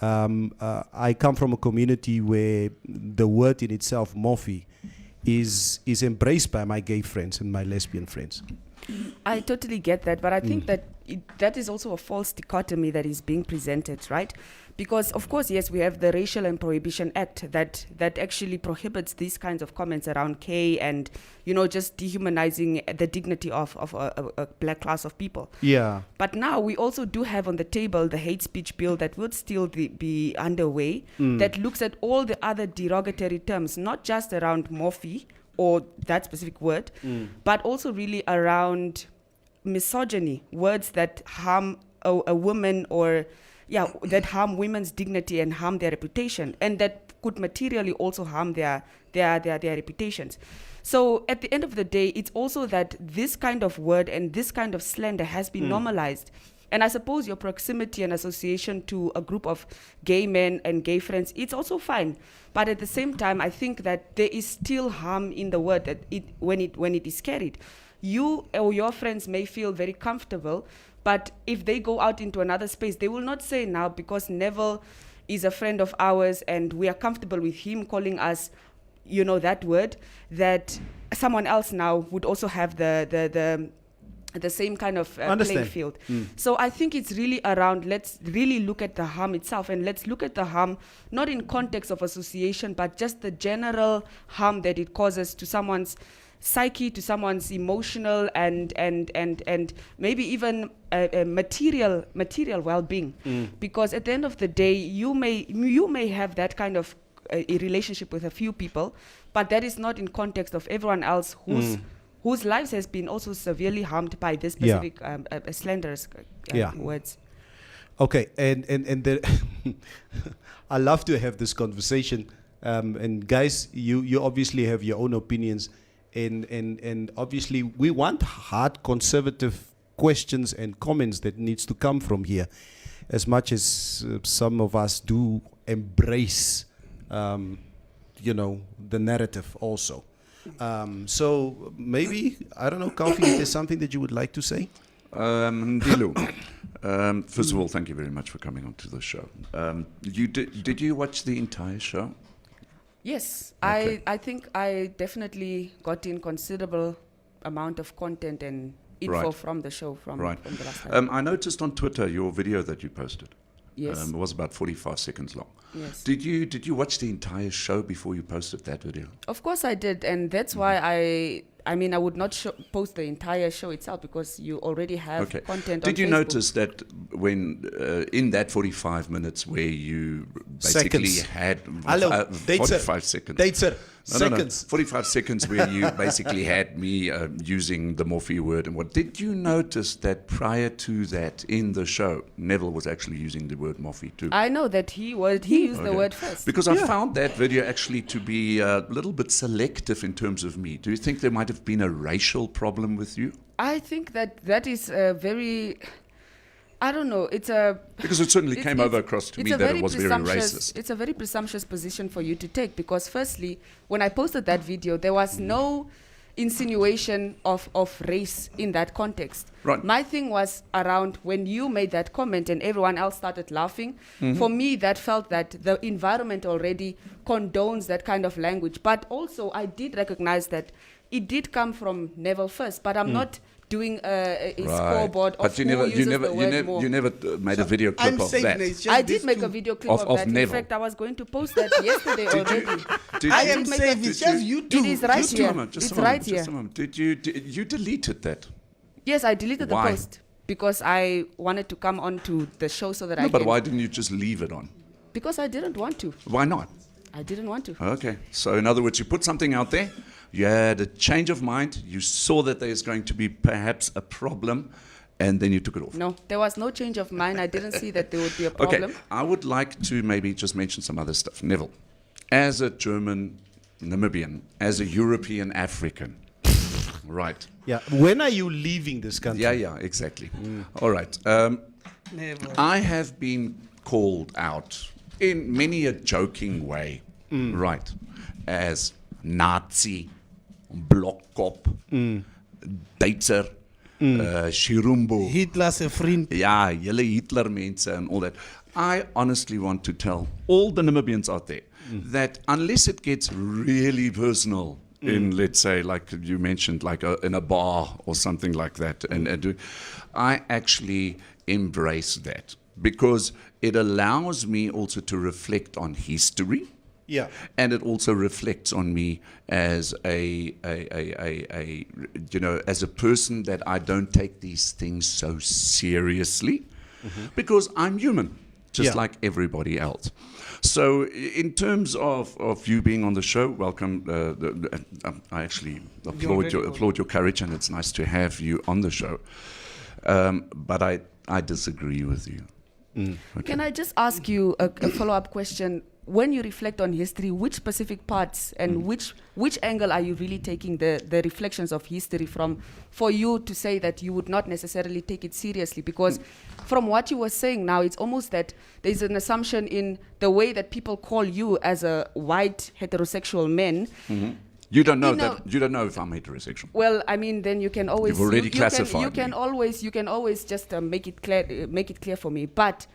I come from a community where the word in itself, morphe, is embraced by my gay friends and my lesbian friends.
I totally get that, but I think that that is also a false dichotomy that is being presented, right? Because, of course, yes, we have the Racial and Prohibition Act that actually prohibits these kinds of comments around K and, just dehumanizing the dignity of a black class of people.
Yeah.
But now we also do have on the table the hate speech bill that would still be underway, that looks at all the other derogatory terms, not just around morphe or that specific word, but also really around misogyny, words that harm a woman or that harm women's dignity and harm their reputation, and that could materially also harm their reputations. So at the end of the day, it's also that this kind of word and this kind of slander has been normalized. And I suppose your proximity and association to a group of gay men and gay friends, it's also fine. But at the same time, I think that there is still harm in the word that when it is carried. You or your friends may feel very comfortable, but if they go out into another space, they will not say now, because Neville is a friend of ours and we are comfortable with him calling us, that word, that someone else now would also have the same kind of playing field. So I think it's really around, let's really look at the harm itself, and let's look at the harm not in context of association, but just the general harm that it causes to someone's psyche, to someone's emotional and maybe even material well-being. Because at the end of the day, you may have that kind of a relationship with a few people, but that is not in context of everyone else whose lives has been also severely harmed by this specific slanderous words.
Okay, and I love to have this conversation. And guys, you obviously have your own opinions, and obviously we want hard conservative questions and comments that needs to come from here, as much as some of us do embrace, the narrative also. So maybe, I don't know, Kaufi, is there something that you would like to say?
Ndilu, first of all, thank you very much for coming on to the show. Did you watch the entire show?
Yes,
Okay.
I think I definitely got in considerable amount of content and info
Right.
from the show from
Right.
the last time.
I noticed on Twitter your video that you posted.
Yes.
It was about 45 seconds long.
Yes.
Did you watch the entire show before you posted that video?
Of course I did, and that's why I would not post the entire show itself, because you already have
Okay.
content on
Did you
Facebook.
notice that when in that 45 minutes where you basically
Seconds.
had
Hello, dates, sir.
45 seconds.
Dates, sir.
No,
Seconds.
45 seconds where you basically had me using the morphe word and what. Did you notice that prior to that in the show, Neville was actually using the word morphe too?
I know that he used the
Okay.
word first.
Because I found that video actually to be a little bit selective in terms of me. Do you think there might have been a racial problem with you?
I think that is a very, I don't know, it's a...
Because it certainly
It's-
came
it's-
over across to
it's
me
a
that it was very
presumptuous-
racist.
It's a very presumptuous position for you to take, because firstly, when I posted that video, there was no insinuation of race in that context.
Right.
My thing was around when you made that comment and everyone else started laughing. For me, that felt that the environment already condones that kind of language. But also, I did recognize that it did come from Neville first, but I'm not doing a scoreboard of
But you
who
never,
uses the word more.
you never made a video clip
I'm
of
saying
that.
it's just
I
these
did make
two.
a video clip
Of
of that. In
Neville.
fact, I was going to post that yesterday already.
Did
I
you-
am
did make
saying
a-
it's just you two.
It is right
Just a
here.
moment, just
It's
a moment,
right
just
here.
a moment. Did you deleted that?
Yes, I deleted the
Why?
post because I wanted to come on to the show so that I
No, but
can.
why didn't you just leave it on?
Because I didn't want to.
Why not?
I didn't want to.
Okay, so in other words, you put something out there, you had a change of mind, you saw that there's going to be perhaps a problem, and then you took it off.
No, there was no change of mind. I didn't see that there would be a
Okay,
problem.
I would like to maybe just mention some other stuff. Neville, as a German Namibian, as a European African, right?
Yeah. When are you leaving this country?
Yeah, exactly. All right.
Never.
I have been called out in many a joking way, right, as Nazi, blokkop, Duitser, Shirumbo.
Hitler's a friend.
Ja, julle Hitler mense and all that. I honestly want to tell all the Namibians out there that unless it gets really personal in, let's say, like you mentioned, like in a bar or something like that, I actually embrace that because it allows me also to reflect on history.
Yeah.
And it also reflects on me as as a person that I don't take these things so seriously because I'm human, just
Yeah.
like everybody else. So in terms of you being on the show, welcome. I actually applaud your courage, and it's nice to have you on the show. But I disagree with you. Okay.
Can I just ask you a follow-up question? When you reflect on history, which specific parts and which angle are you really taking the reflections of history from for you to say that you would not necessarily take it seriously? Because from what you were saying now, it's almost that there's an assumption in the way that people call you as a white heterosexual man.
You don't know
You know-
that. You don't know if I'm heterosexual.
Well, I mean, then you can always
You've already
you
classified
can
me.
always just make it clear for me. But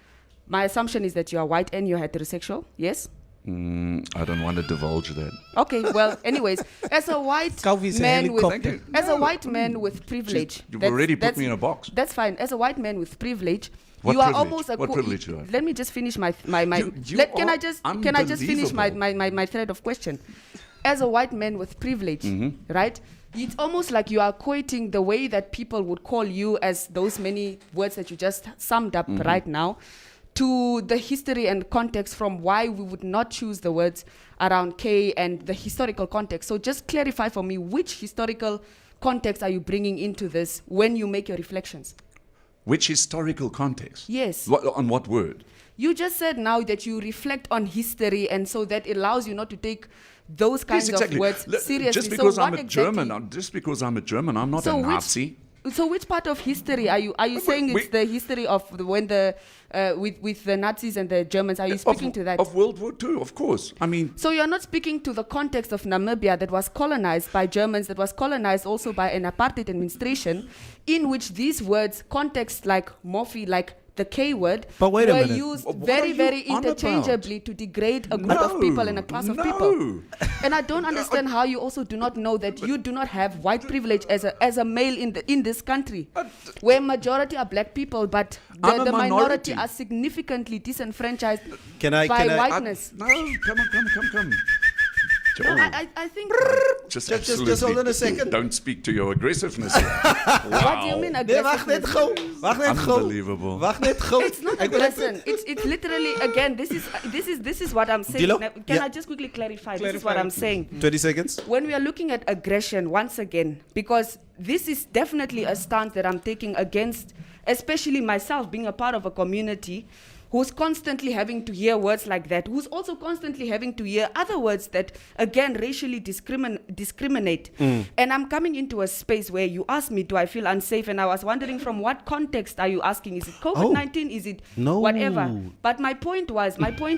my assumption is that you are white and you're heterosexual. Yes.
I don't want to divulge that.
Okay. Well, anyways, as a white
Calvi's a
man
helicopter.
with as a white man with privilege,
You've
that's-
already put
that's-
me in a box.
That's fine. As a white man with privilege,
What
you are
privilege?
almost a
What privilege do I have?
Let me just finish my
You
can
are
I just finish
unbelievable.
my thread of question? As a white man with privilege, right? It's almost like you are equating the way that people would call you as those many words that you just summed up right now to the history and context from why we would not choose the words around K and the historical context. So just clarify for me which historical context are you bringing into this when you make your reflections?
Which historical context?
Yes.
On what word?
You just said now that you reflect on history, and so that allows you not to take those kinds
Yes, exactly.
of words seriously.
Just because
so
I'm
what
a
exactly?
German, I'm not
So
a
which-
Nazi.
So which part of history are you saying it's the history of when the with the Nazis and the Germans? Are you speaking to that?
Of World War II, of course. I mean,
So you're not speaking to the context of Namibia that was colonized by Germans, that was colonized also by an apartheid administration, in which these words, context like morphe, like the K word,
But wait a
were
minute.
used
What are
very,
you
very
on
interchangeably to degrade a group of people and a class of people.
No.
And I don't understand how you also do not know that you do not have white privilege as a male in this country, where majority are black people, but
I'm a
the minority
minority.
are significantly disenfranchised
Can I-
by
can I-
whiteness.
No, come.
No,
Joel,
I think.
just
just hold on a second.
Don't speak to your aggressiveness here.
What do you mean
Nee,
aggressiveness?
wacht net gauw. Wacht net gauw.
Unbelievable.
Wacht net gauw.
It's not
Ek wil net-
aggression. It's literally again. This is what I'm saying.
Dilo?
Now, can
Yeah.
I just quickly clarify? This is what I'm saying.
20 seconds.
When we are looking at aggression once again, because this is definitely a stance that I'm taking against, especially myself being a part of a community who's constantly having to hear words like that, who's also constantly having to hear other words that, again, racially discriminate. And I'm coming into a space where you ask me, do I feel unsafe? And I was wondering, from what context are you asking? Is it COVID-19? Is it
No.
whatever? But my point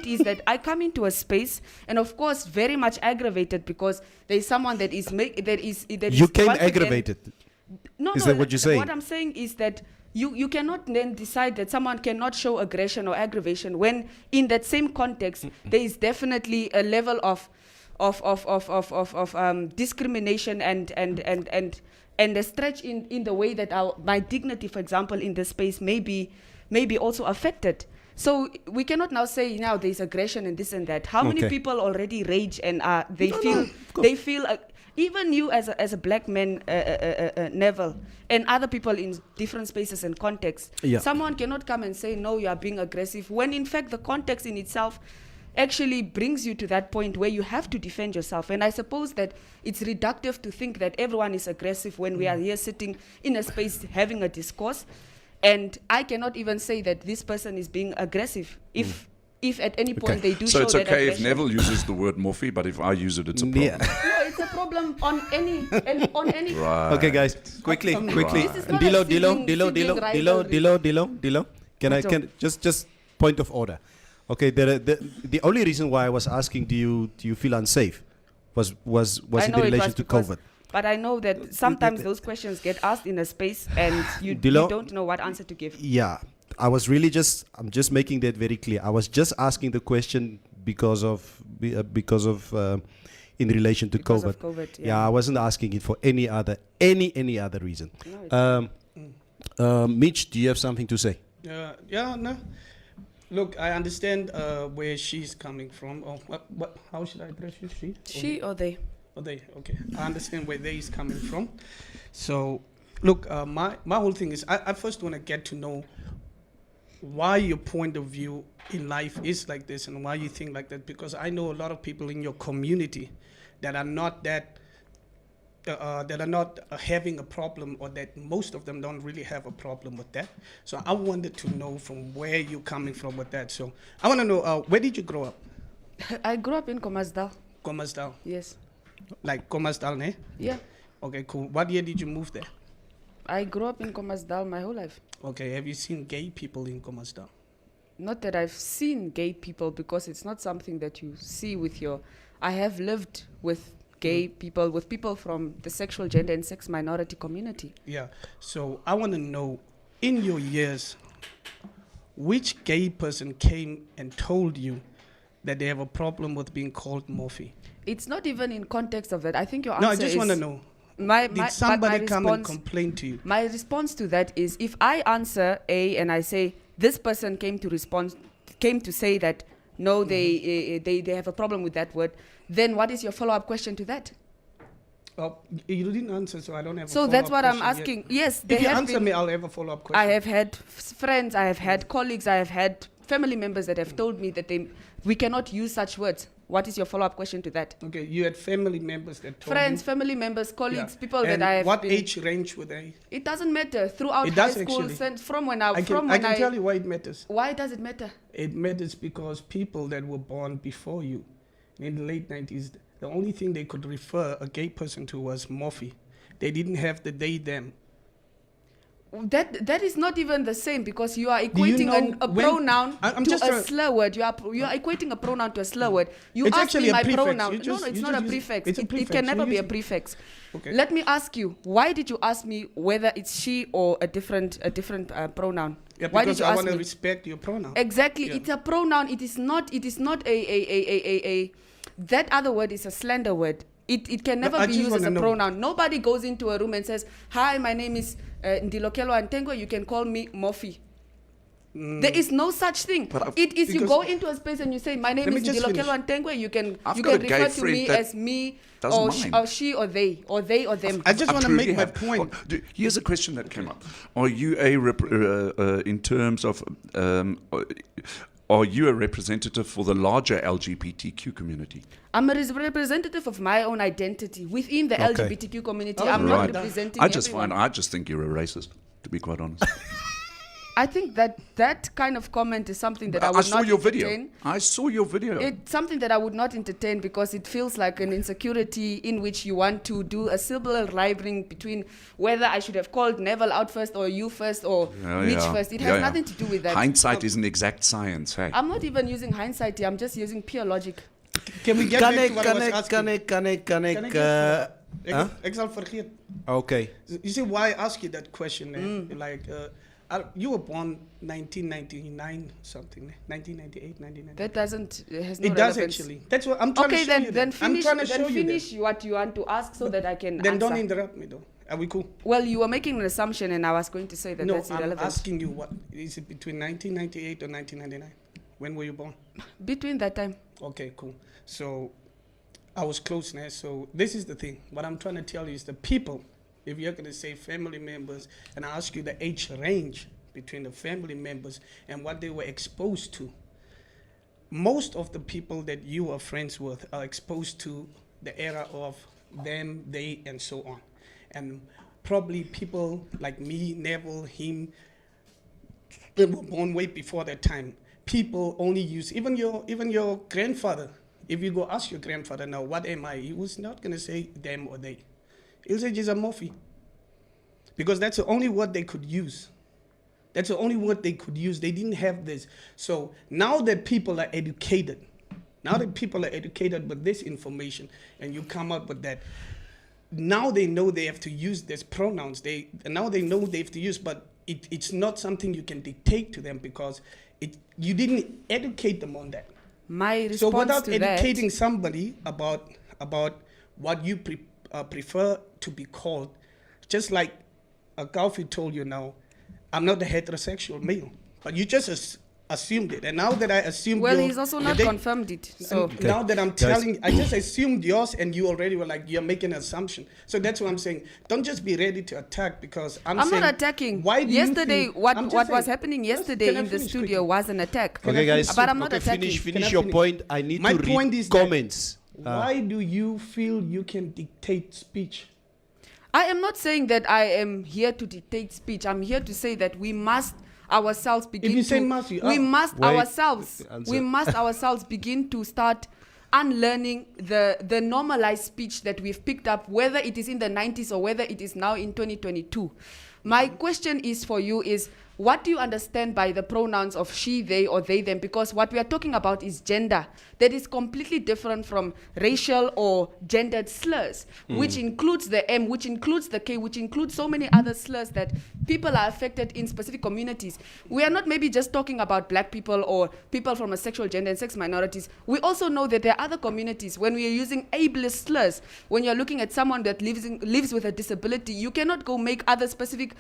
is that I come into a space, and of course, very much aggravated because there is someone that is
You came
once again-
aggravated.
No,
Is
no,
that what you're saying?
What I'm saying is that you cannot then decide that someone cannot show aggression or aggravation when in that same context there is definitely a level of discrimination and a stretch in the way that my dignity, for example, in this space may be also affected. So we cannot now say now there's aggression and this and that. How many
Okay.
people already rage and they feel even you as a black man, Neville, and other people in different spaces and contexts,
Yeah.
someone cannot come and say, no, you are being aggressive, when in fact the context in itself actually brings you to that point where you have to defend yourself. And I suppose that it's reductive to think that everyone is aggressive when we are here sitting in a space having a discourse. And I cannot even say that this person is being aggressive if at any point
Okay.
they do
So
show
it's
that
okay if
aggression.
Neville uses the word morphe, but if I use it, it's a problem.
Yeah.
No, it's a problem on any
Right.
Okay, guys, quickly.
This is not
Dilo,
a sibling
Dilo. Can just point of order. Okay, the only reason why I was asking, do you feel unsafe, was
I
in
know it
relation
was
to
because-
COVID.
But I know that sometimes those questions get asked in a space and you
Dilo?
don't know what answer to give.
Yeah, I'm just making that very clear. I was just asking the question because of in relation to
Because
COVID.
of COVID,
Yeah,
yeah.
I wasn't asking it for any other reason.
No, it's
Mitch, do you have something to say?
No. Look, I understand where she's coming from. How should I address you?
she or they?
Oh, they. Okay. I understand where they is coming from. So, look, my whole thing is I first want to get to know why your point of view in life is like this and why you think like that, because I know a lot of people in your community that are not having a problem, or that most of them don't really have a problem with that. So I wanted to know from where you're coming from with that. So I want to know, where did you grow up?
I grew up in Khomasdal.
Khomasdal.
Yes.
Like Khomasdal, ne?
Yeah.
Okay, cool. What year did you move there?
I grew up in Khomasdal my whole life.
Okay, have you seen gay people in Khomasdal?
Not that I've seen gay people, because it's not something that you see with your... I have lived with gay people, with people from the sexual, gender and sex minority community.
Yeah. So I want to know, in your years, which gay person came and told you that they have a problem with being called morphe?
It's not even in context of that. I think your answer
No, I just
is...
want to know. Did somebody come and complain to you?
My response to that is, if I answer A and I say this person came to say that no, they have a problem with that word, then what is your follow-up question to that?
You didn't answer, so I don't have.
So that's what I'm asking. Yes,
If you answer me, I'll have a follow-up question.
I have had friends, I have had colleagues, I have had family members that have told me that we cannot use such words. What is your follow-up question to that?
Okay, you had family members that told
Friends,
you.
family members, colleagues,
Yeah.
people
And
that I have
what
been,
age range were they?
It doesn't matter. Throughout
It
high
does
school,
actually.
from when
I can tell you why it matters.
Why does it matter?
It matters because people that were born before you, in the late 90s, the only thing they could refer a gay person to was morphe. They didn't have the they, them.
That is not even the same, because you are
you
equating
know
a
when-
pronoun
I'm
to
just
a
trying-
slur word. You are equating a pronoun to a slur word. You
It's
asked
actually
me
a
my
prefix.
pronoun.
You just-
No, it's
you
not
just
a
use-
prefix.
it's a
It
prefix.
can
You
never be a
use it.
prefix.
Okay.
Let me ask you, why did you ask me whether it's she or a different pronoun?
Yeah,
Why did
because
you
I
ask
want to
me?
respect your pronoun.
Exactly,
Yeah.
it's a pronoun. It is not a that other word is a slander word. It can never
I
be
just
used as
wanna
a
know.
pronoun. Nobody goes into a room and says, "Hi, my name is Ndilokelo Antengwe. You can call me Morphe." There is no such thing. It is you
because-
go into a space and you say, "My name
Let me
is
just
Ndilokelo
finish.
Antengwe." You can
I've got a gay
refer to
friend
me
that
as me
doesn't
or
mind.
she or they or them.
I just
I
want to
truly
make my
have.
point.
Here's a question that came up. Are you in terms of, are you a representative for the larger LGBTQ community?
I'm a representative of my own identity within the
Okay.
LGBTQ community.
Oh,
I'm
right.
not representing
I just
everyone.
I just think you're a racist, to be quite honest.
I think that kind of comment is something that I
I
would
saw
not
your
entertain.
video. I saw your video.
It's something that I would not entertain, because it feels like an insecurity in which you want to do a civil rivaling between whether I should have called Neville out first or you first or Mitch first. It has nothing to do with that.
Hindsight is an exact science, hey?
I'm not even using hindsight here. I'm just using pure logic.
Can we get back to what I was asking?
Can ik,
Ik zal vergeten.
okay.
You see why I ask you that question? Like, you were born 1999 something, 1998, 1999.
That has no
It does
relevance.
actually. That's what I'm trying
Okay,
to show you.
then
I'm
finish.
trying to show
Then
you
finish what you want to ask so that I can
Then
answer.
don't interrupt me though. Are we cool?
Well, you were making an assumption, and I was going to say that
No,
that's
I'm
irrelevant.
asking you, what is it between 1998 or 1999? When were you born?
Between that time.
Okay, cool. So I was close now. So this is the thing. What I'm trying to tell you is the people, if you're going to say family members, and I ask you the age range between the family members and what they were exposed to, most of the people that you are friends with are exposed to the era of them, they, and so on. And probably people like me, Neville, him, they were born way before that time. People only use, even your grandfather, if you go ask your grandfather now, what am I? He was not going to say them or they. He'll say just a morphe. Because that's the only word they could use. That's the only word they could use. They didn't have this. So now that people are educated, with this information, and you come up with that, now they know they have to use these pronouns. Now they know they have to use, but it's not something you can dictate to them, because you didn't educate them on that.
My response
So without
to
educating somebody about what you prefer to be called, just like Kaufi told you now, I'm not a heterosexual male, but you just assumed it. And now that I assumed
well,
your-
he's also not
they-
confirmed it. So
and now that I'm
Guys.
telling, I just assumed yours, and you already were like, you're making an assumption. So that's what I'm saying. Don't just be ready to attack, because I'm saying,
not attacking.
Why do
yesterday,
you feel,
what
I'm just
was
saying-
happening
Just-
yesterday
can I
in the
finish
studio
quickly?
was an attack.
Okay, guys.
But I'm not
okay,
attacking.
finish
Can I
your
finish?
point. I need
My
to
point
read
is that-
comments.
Why do you feel you can dictate speech?
I am not saying that I am here to dictate speech. I'm here to say that we must ourselves begin
you
to
say must, you
we
are.
must
Wait,
ourselves
answer.
we must ourselves begin to start unlearning the normalized speech that we've picked up, whether it is in the 90s or whether it is now in 2022. My question is for you is, what do you understand by the pronouns of she, they, or they, them? Because what we are talking about is gender. That is completely different from racial or gendered slurs, which includes the M, which includes the K, which includes so many other slurs that people are affected in specific communities. We are not maybe just talking about black people or people from a sexual gender and sex minorities. We also know that there are other communities. When we are using ableist slurs, when you're looking at someone that lives with a disability, you cannot go make other specific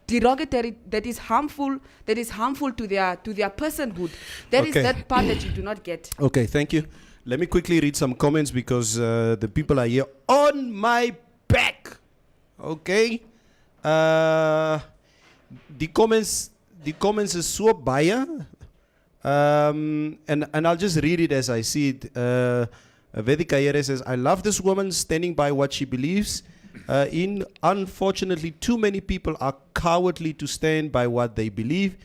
derogatory that is harmful to their personhood. That is
Okay.
that part that you do not get.
Okay, thank you. Let me quickly read some comments, because the people are here on my back. Okay. Die comments is so baie, And I'll just read it as I see it. Vedika Yere says, I love this woman standing by what she believes in. Unfortunately, too many people are cowardly to stand by what they believe.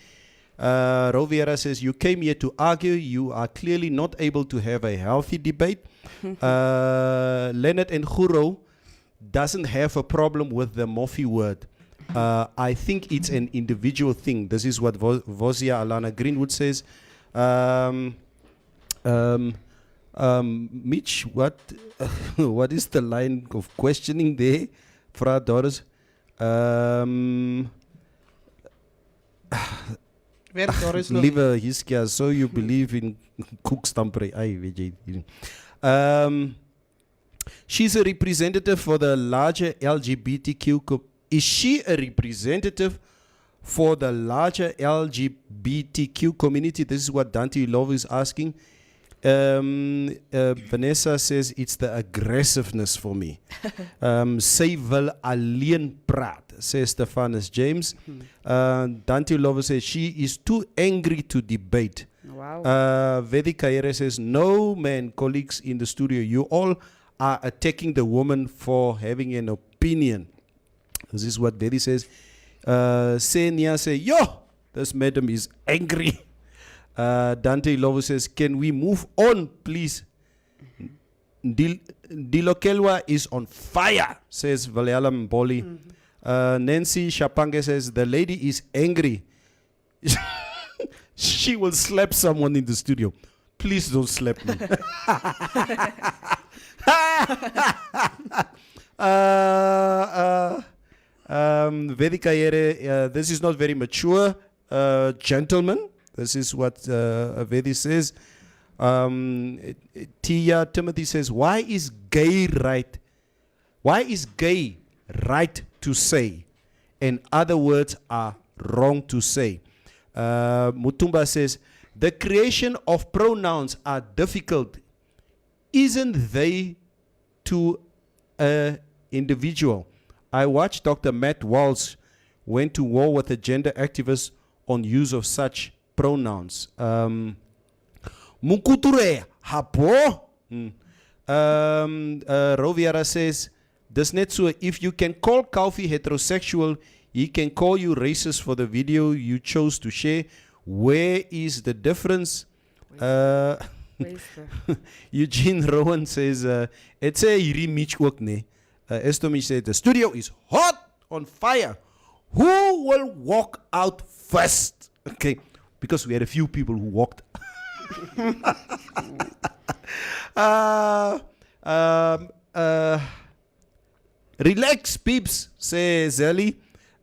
Roviera says, you came here to argue. You are clearly not able to have a healthy debate. Leonard Nguro doesn't have a problem with the Mofi word. I think it's an individual thing. This is what Vozia Alana Greenwood says. Mitch, what is the line of questioning there, Fra Doris? Lieve Hiskia, so you believe in koekstampere. She's a representative for the larger LGBTQ. Is she a representative for the larger LGBTQ community? This is what Dante Love is asking. Vanessa says it's the aggressiveness for me. Sy wil alleen praat, says Stephanus James. Dante Love says she is too angry to debate.
Wow.
Vedi Kaire says, no, man, colleagues in the studio, you all are attacking the woman for having an opinion. This is what Vedi says. Senia say, yo, this madam is angry. Dante Lovo says, can we move on, please? Dilokelwa is on fire, says Valeala Mboli. Nancy Shapange says, the lady is angry. She will slap someone in the studio. Please don't slap me. Vedika Yere, this is not very mature, gentlemen. This is what Vedi says. Tia Timothy says, why is gay right? Why is gay right to say, and other words are wrong to say? Mutumba says, the creation of pronouns are difficult. Isn't they to an individual? I watched Dr. Matt Walsh went to war with a gender activist on use of such pronouns. Mukuture hapo. Roviera says, this net so if you can call Kaufi heterosexual, he can call you racist for the video you chose to share. Where is the difference? Eugene Rowan says, it's a Mitch ook ne. Estomi said, the studio is hot, on fire. Who will walk out first? Okay, because we had a few people who walked. Relax, peeps, says Zelly.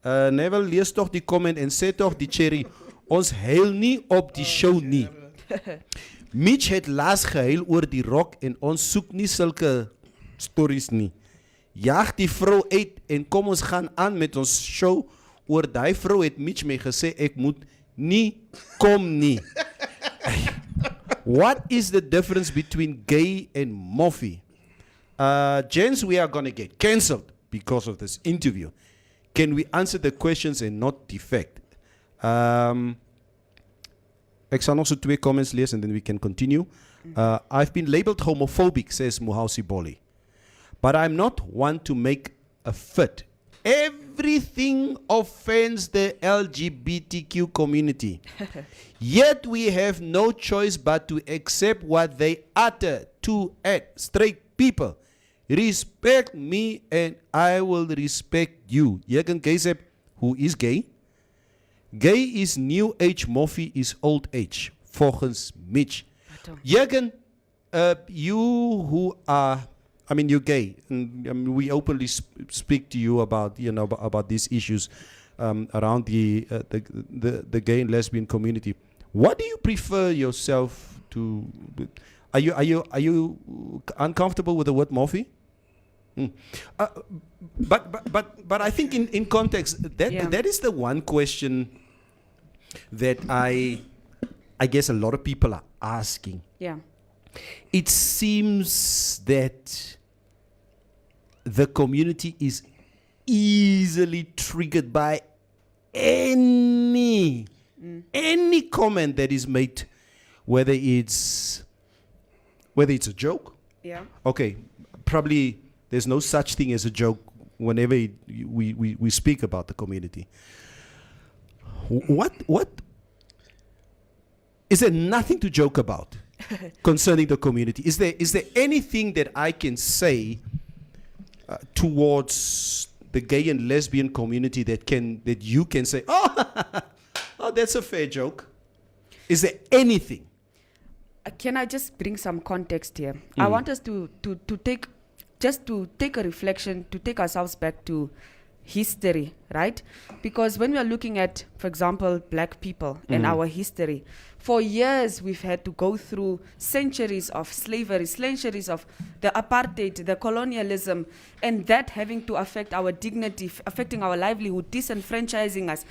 Neville, lees toch die comment en sê toch die cherry. Ons huil nie op die show nie. Mitch het laas gehuil oor die rock en ons soek nie sulke stories nie. Jaag die vrou uit en kom ons gaan aan met ons show. Oor die vrou het Mitch my gesê ek moet nie kom nie. What is the difference between gay and Mofi? Gents, we are going to get cancelled because of this interview. Can we answer the questions and not defect? Ek sal nog so 2 comments lees and then we can continue. I've been labeled homophobic, says Muhausi Boli. But I'm not one to make a fit. Everything offends the LGBTQ community. Yet we have no choice but to accept what they utter to straight people. Respect me and I will respect you. Jy kan gay sê, who is gay? Gay is new age, Mofi is old age, volgens Mitch. Jy kan, you who are, I mean, you're gay. And, we openly speak to you about, about these issues around the gay and lesbian community. What do you prefer yourself to? Are you uncomfortable with the word Mofi? But I think in context that is the one question that I guess a lot of people are asking.
Yeah.
It seems that the community is easily triggered by any comment that is made whether it's a joke.
Yeah.
Okay, probably there's no such thing as a joke whenever we speak about the community. What is there nothing to joke about concerning the community? Is there anything that I can say towards the gay and lesbian community that you can say, oh, that's a fair joke? Is there anything?
Can I just bring some context here? I want us to take a reflection, to take ourselves back to history, right? Because when we are looking at, for example, black people and our history, for years we've had to go through centuries of slavery, centuries of the apartheid, the colonialism, and that having to affect our dignity, affecting our livelihood, disenfranchising us.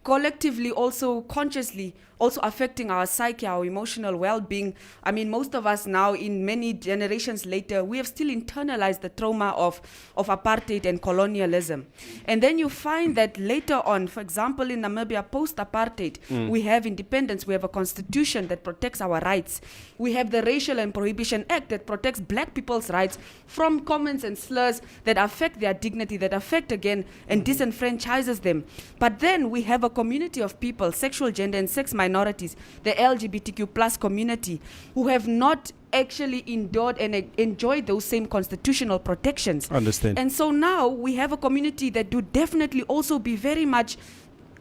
Collectively, also consciously, also affecting our psyche, our emotional well-being. I mean, most of us now, in many generations later, we have still internalized the trauma of apartheid and colonialism. And then you find that later on, for example, in Namibia, post-apartheid, we have independence, we have a constitution that protects our rights. We have the Racial and Prohibition Act that protects black people's rights from comments and slurs that affect their dignity, that affect again and disenfranchises them. But then we have a community of people, sexual, gender and sex minorities, the LGBTQ plus community, who have not actually endured and enjoyed those same constitutional protections.
Understand.
And so now we have a community that do definitely also be very much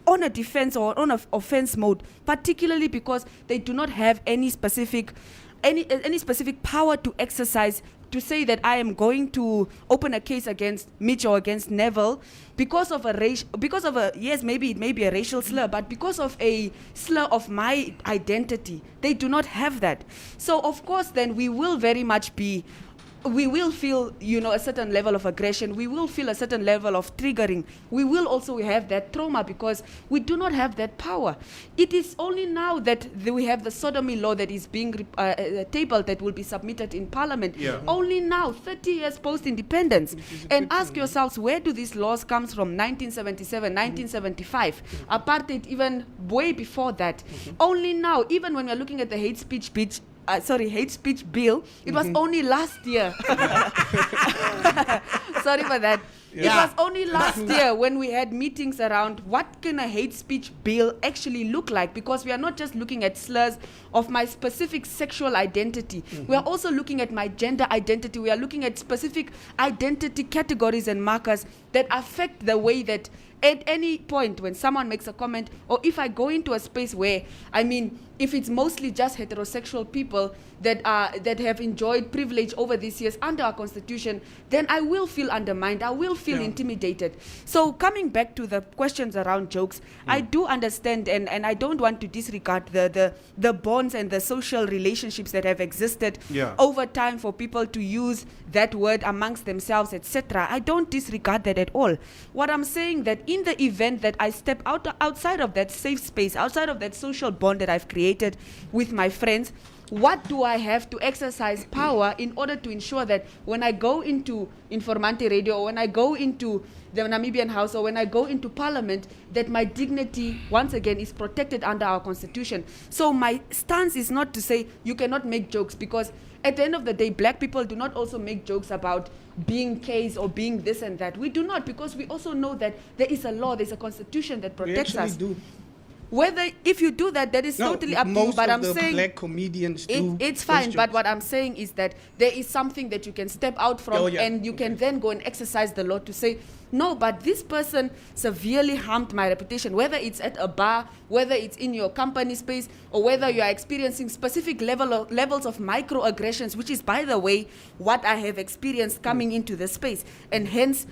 on a defense or on a offense mode, particularly because they do not have any specific power to exercise to say that I am going to open a case against Mitch or against Neville because of yes, maybe it may be a racial slur, but because of a slur of my identity. They do not have that. So of course then we will very much we will feel, a certain level of aggression. We will feel a certain level of triggering. We will also have that trauma because we do not have that power. It is only now that we have the sodomy law that is being tabled, that will be submitted in Parliament.
Yeah.
Only now, 30 years post-independence. And ask yourselves, where do these laws come from? 1977, 1975. Apartheid even way before that. Only now, even when we're looking at the hate speech bill, it was only last year. Sorry for that. It was only last year when we had meetings around what can a hate speech bill actually look like, because we are not just looking at slurs of my specific sexual identity. We are also looking at my gender identity. We are looking at specific identity categories and markers that affect the way that at any point when someone makes a comment, or if I go into a space where, if it's mostly just heterosexual people that have enjoyed privilege over these years under our constitution, then I will feel undermined. I will feel intimidated. So coming back to the questions around jokes, I do understand, and I don't want to disregard the bonds and the social relationships that have existed over time for people to use that word amongst themselves, etc. I don't disregard that at all. What I'm saying that in the event that I step outside of that safe space, outside of that social bond that I've created with my friends, what do I have to exercise power in order to ensure that when I go into Informante Radio, or when I go into the Namibian House, or when I go into Parliament, that my dignity, once again, is protected under our constitution. So my stance is not to say you cannot make jokes, because at the end of the day, black people do not also make jokes about being gays or being this and that. We do not, because we also know that there is a law, there's a constitution that protects us.
We do.
Whether if you do that is totally up to you. But I'm saying
black comedians do.
It's fine. But what I'm saying is that there is something that you can step out from, and you can then go and exercise the law to say, no, but this person severely harmed my reputation, whether it's at a bar, whether it's in your company space, or whether you are experiencing specific levels of microaggressions, which is, by the way, what I have experienced coming into the space. And hence,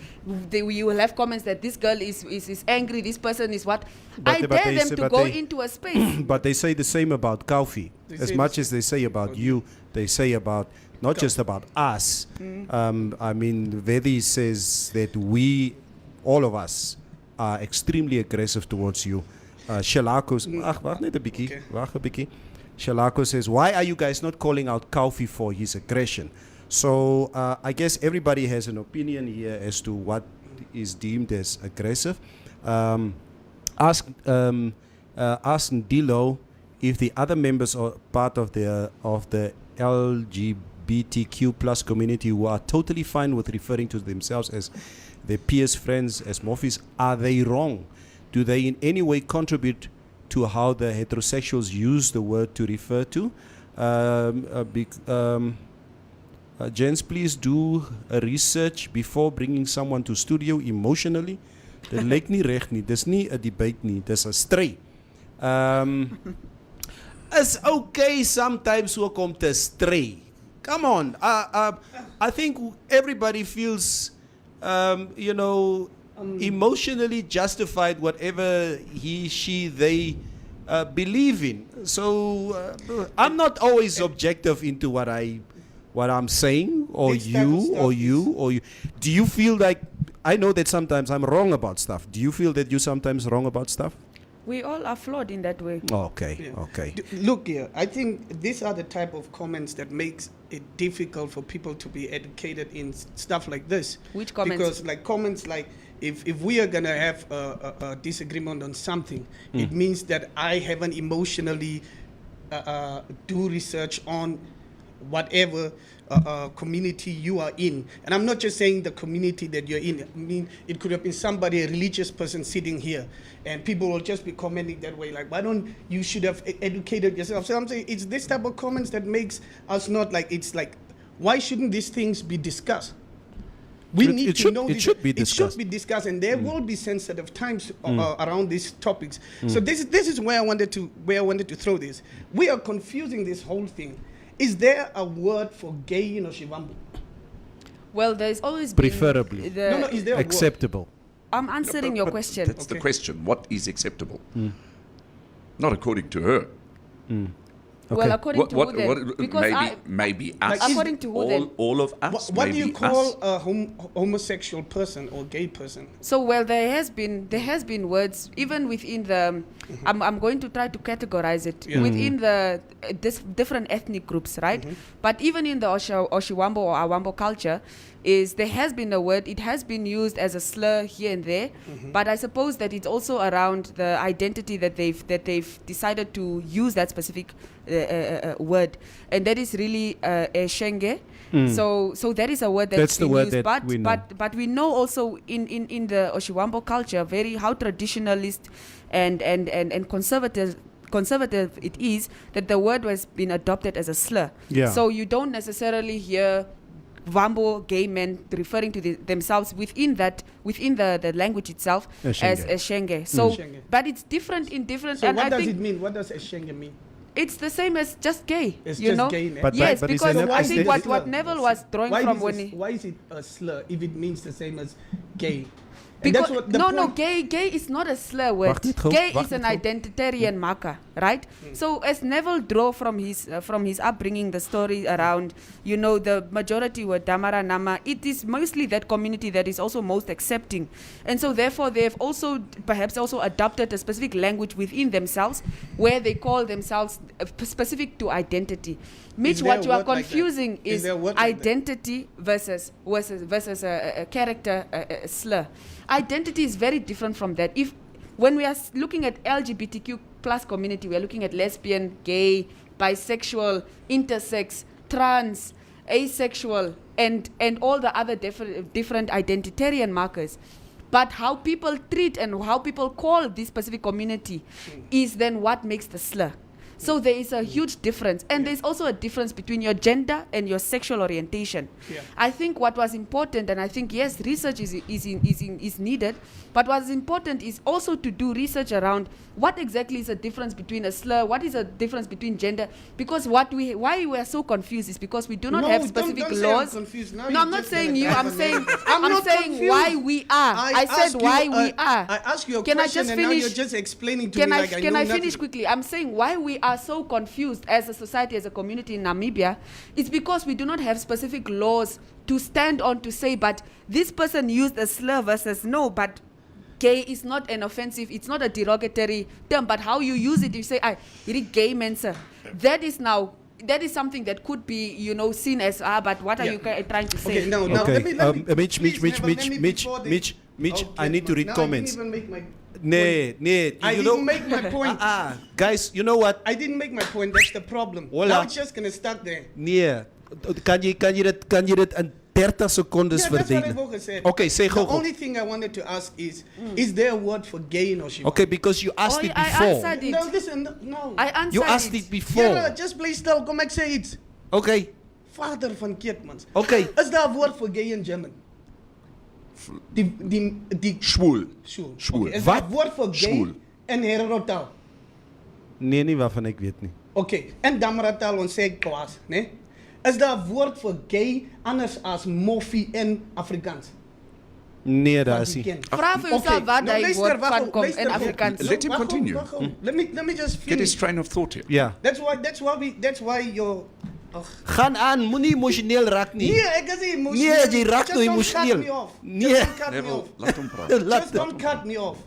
you will have comments that this girl is angry, this person is what. I dare them to go into a space.
But they say the same about Kaufi. As much as they say about you, they say about not just about us. Vedi says that all of us, are extremely aggressive towards you. Shalako, wacht net 'n bietjie. Shalako says, why are you guys not calling out Kaufi for his aggression? So I guess everybody has an opinion here as to what is deemed as aggressive. Ask Ndilo if the other members are part of the LGBTQ plus community who are totally fine with referring to themselves as their peers, friends, as morphs, are they wrong? Do they in any way contribute to how the heterosexuals use the word to refer to? Gents, please do a research before bringing someone to studio emotionally. Dit lyk nie reg nie. Dis nie 'n debate nie. Dis 'n stry. It's okay sometimes ook om te stry. Come on. I think everybody feels, emotionally justified whatever he, she, they believe in. So I'm not always objective into what I'm saying, or you. Do you feel like, I know that sometimes I'm wrong about stuff. Do you feel that you're sometimes wrong about stuff?
We all are flawed in that way.
Okay,
Yeah.
okay.
Look here, I think these are the type of comments that makes it difficult for people to be educated in stuff like this.
Which comments?
Because like comments like, if we are gonna have a disagreement on something, it means that I haven't emotionally do research on whatever community you are in. And I'm not just saying the community that you're in. I mean, it could have been somebody, a religious person sitting here, and people will just be commenting that way, like, why don't you should have educated yourself? So I'm saying it's this type of comments that makes us not like, it's like, why shouldn't these things be discussed? We need to know
it should be discussed.
It should be discussed, and there will be sensitive times around these topics. So this is where I wanted to throw this. We are confusing this whole thing. Is there a word for gay in Oshivambo?
Well, there's always
Preferably.
been
No, is there a word?
Acceptable.
I'm answering your
But
question.
That's the question. What is acceptable? Not according to her.
Well, according to who then? Because
maybe us.
according to who then?
All of us.
What do you
maybe
call
us.
a homosexual person or gay person?
So, well, there has been words even within the. I'm going to try to categorize it within the different ethnic groups, right? But even in the Oshiwambo or Awambo culture, there has been a word. It has been used as a slur here and there. But I suppose that it's also around the identity that they've decided to use that specific word, and that is really Shenge. So that is a word that's
the
been
word
used.
that we know.
But we know also in the Oshiwambo culture how traditionalist and conservative it is, that the word has been adopted as a slur.
Yeah.
So you don't necessarily hear Wambo gay men referring to themselves within the language itself as Shenge. So,
Shenge.
but it's different in different.
So
and
what
I
does
think
it mean? What does Eshenge mean?
it's the same as just gay.
It's
you
just
know?
gay, ne?
But
Yes,
but it's
because
an-
I
it's
think
the-
what Neville was drawing
Why
from
is
when
it,
he.
why is it a slur if it means the same as gay? And
Because,
that's what the
no,
point-
gay is not a slur word.
Wacht net gou,
Gay
wacht
is an
net gou.
identitarian marker, right? So as Neville drew from his upbringing, the story around, the majority were Damara Nama. It is mostly that community that is also most accepting, and so therefore they have also perhaps also adopted a specific language within themselves where they call themselves specific to identity. Mitch,
Is there
what
a
you are
word like that?
confusing
Is
is
there a word like that?
identity versus a character slur. Identity is very different from that. When we are looking at LGBTQ plus community, we are looking at lesbian, gay, bisexual, intersex, trans, asexual, and all the other different identitarian markers. But how people treat and how people call this specific community is then what makes the slur. So there is a huge difference, and there's also a difference between your gender and your sexual orientation.
Yeah.
I think what was important, and I think yes, research is needed, but what's important is also to do research around what exactly is the difference between a slur, what is the difference between gender, because why we are so confused is because we do not have specific
don't say I'm
laws.
confused. Now
No,
you're
I'm not
just
saying
gonna
you.
dive
I'm
on
saying
it. I'm not confused.
why we are. I said
asked
why
you,
we are.
I asked you a
Can I
question
just
and now
finish?
you're just explaining to
Can
me
I
like I
can
know
I finish
nothing.
quickly? I'm saying why we are so confused as a society, as a community in Namibia, is because we do not have specific laws to stand on to say, but this person used a slur versus no, but gay is not an offensive, it's not a derogatory term, but how you use it, you say, you're gay man, sir. That is something that could be, seen as, but what are you trying to say?
Okay, now
Okay,
let me
Mitch,
please,
Mitch,
never,
Mitch,
let me
Mitch,
before
Mitch,
the-
Mitch,
Okay,
I need to read
now
comments.
I didn't even make my
Nee.
I
You
didn't
know,
make my point.
guys, you know what?
I didn't make my point. That's the problem.
Hola.
Now it's just gonna stuck there.
Nee. Kan jy dit in 30 secondes
Yeah, that's what I've
verduidelijken?
always said.
Okay, say
The
go.
only thing I wanted to ask is there a word for gay in Oshiba?
Okay, because you asked it
I
before.
answered it.
No, listen, no.
I answered
You asked it before.
Yeah, just play still. Kom ek sê iets.
Okay.
Vader van Keetmans.
Okay.
Is daar 'n woord vir gay in German? Die
Schwul.
Schwul.
Schwul.
Okay, is
Wat?
daar 'n woord vir gay
Schwul.
in heterotaal?
Nee, nie waarvan ek weet nie.
Okay, en damaratal ons sê kwaas, né? Is daar 'n woord vir gay anders as moffie in Afrikaans?
Nee, daar
Wat
is
jy
nie.
ken?
Vra vir jouself wat
nou
hy
luister,
woord
wag
van
op,
kom
luister
in
op.
Afrikaans.
Let him
Wag op,
continue.
wag op. Let me just
Get his
finish.
train of thought here.
Ja.
That's why you're
Gaan aan, moenie emosioneel raak nie.
Nee, ek is nie emosioneel.
Nee, jy raak
Just
nou
don't
emosioneel.
cut me off.
Nee.
Just don't cut me
Neville,
off.
laat hom praat.
Laat
Just don't cut me off.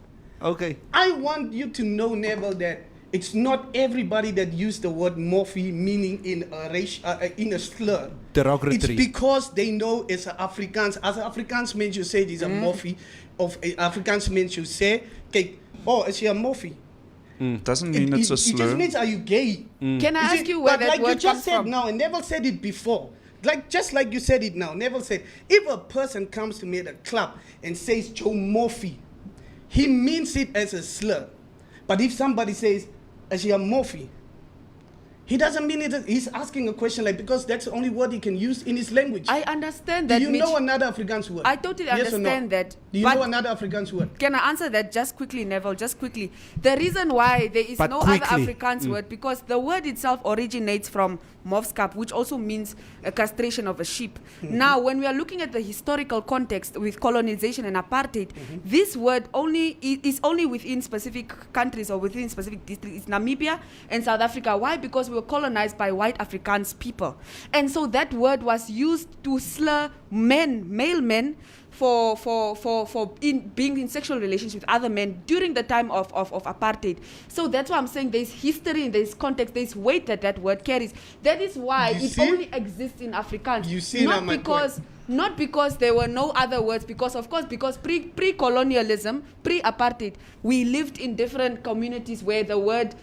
Okay.
I want you to know, Neville, that it's not everybody that use the word morphe meaning in a race, in a slur.
Derogatory.
It's because they know it's a Afrikaans. As an Afrikaans means you say it is a morphe. Of Afrikaans means you say, okay, oh, is he a morphe?
Doesn't mean it's a
It just
slur.
means are you gay?
Can I
You
ask
see,
you where
but
that
like you
word
just
comes
said
from?
now, and Neville said it before. Just like you said it now, Neville said, if a person comes to me at a club and says Joe Morphe, he means it as a slur. But if somebody says, is he a morphe? He doesn't mean it. He's asking a question like, because that's the only word he can use in his language.
I understand
Do
that.
you
Mitch.
know another Afrikaans word?
I totally
Yes or no?
understand that,
Do you
but-
know another Afrikaans word?
Can I answer that just quickly, Neville? Just quickly. The reason why there is
But
no
quickly.
other Afrikaans word, because the word itself originates from Mofskap, which also means a castration of a sheep. Now, when we are looking at the historical context with colonization and apartheid, this word is only within specific countries or within specific districts. It's Namibia and South Africa. Why? Because we were colonized by white Afrikaans people. And so that word was used to slur male men for being in sexual relations with other men during the time of apartheid. So that's why I'm saying there's history, there's context, there's weight that word carries. That is why
You
it
see?
only exists in Afrikaans.
You see now my point.
Not because there were no other words, because pre-colonialism, pre-apartheid, we lived in different communities where the word,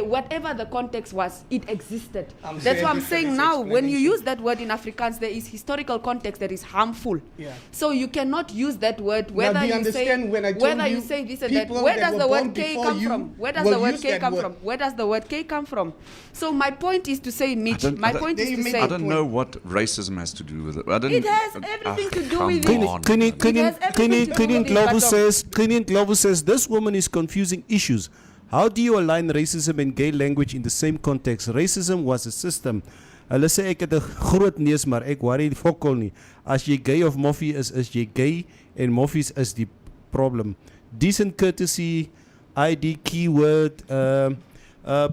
whatever the context was, it existed.
I'm
That's
saying
why I'm
this
saying
is
now, when you
explanation.
use that word in Afrikaans, there is historical context that is harmful.
Yeah.
So you cannot use that word whether
do you
you say
understand when I told
whether
you
you say this and that.
people
Where
that
does
were
the
born
word K
before
come
you
from? Where does
will
the word
use
K
that
come
word?
from? Where does the word K come from? So my point is to say, Mitch.
don't-
My
I don't-
point
There
is
you
to
made
say.
I don't know what racism has to do with it. I don't,
It has everything to do with
come
it.
on.
Quinine Global says this woman is confusing issues. How do you align racism and gay language in the same context? Racism was a system. Hulle sê ek het 'n groot neus, maar ek worry fokol nie. As jy gay of moffie is jy gay en moffies is die problem. Decent courtesy, ID keyword.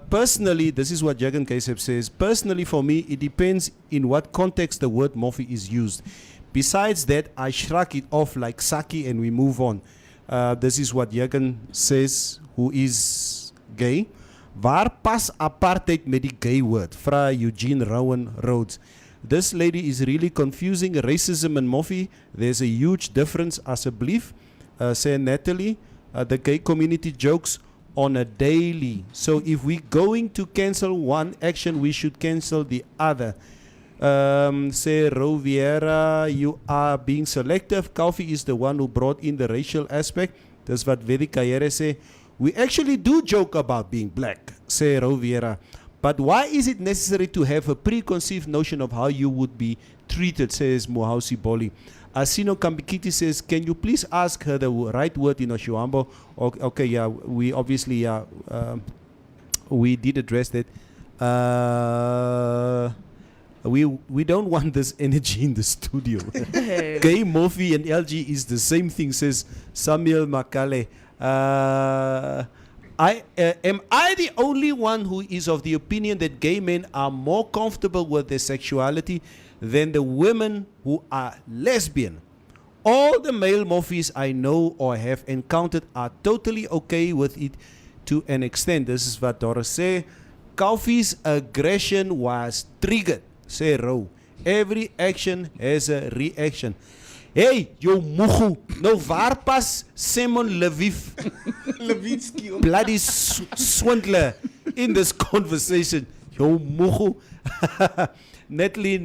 Personally, this is what Jagan Kaiseb says. Personally, for me, it depends in what context the word moffie is used. Besides that, I shrug it off like Saki and we move on. This is what Jagan says, who is gay. Waar pas apartheid met die gay word? Vra Eugene Rowan Rhodes. This lady is really confusing racism and moffie. There's a huge difference, asseblief. Say Natalie, the gay community jokes on a daily. So if we're going to cancel one action, we should cancel the other. Say Roviera, you are being selective. Kofi is the one who brought in the racial aspect. That's what Vedika Yere say. We actually do joke about being black, say Roviera. But why is it necessary to have a preconceived notion of how you would be treated, says Mohausi Boli. Asino Kambikiti says, can you please ask her the right word in Oshuambo? Okay, yeah, we obviously, we did address that. We don't want this energy in the studio. Gay, Mofi, and LG is the same thing, says Samuel Makale. Am I the only one who is of the opinion that gay men are more comfortable with their sexuality than the women who are lesbian? All the male morphies I know or have encountered are totally okay with it to an extent. This is what Doris say. Kofi's aggression was triggered, say Ro. Every action has a reaction. Hey, jou moegu, nou waar pas Simon Lviv?
Lgbtq.
bloody swindler in this conversation. Yo, mogo. Natalie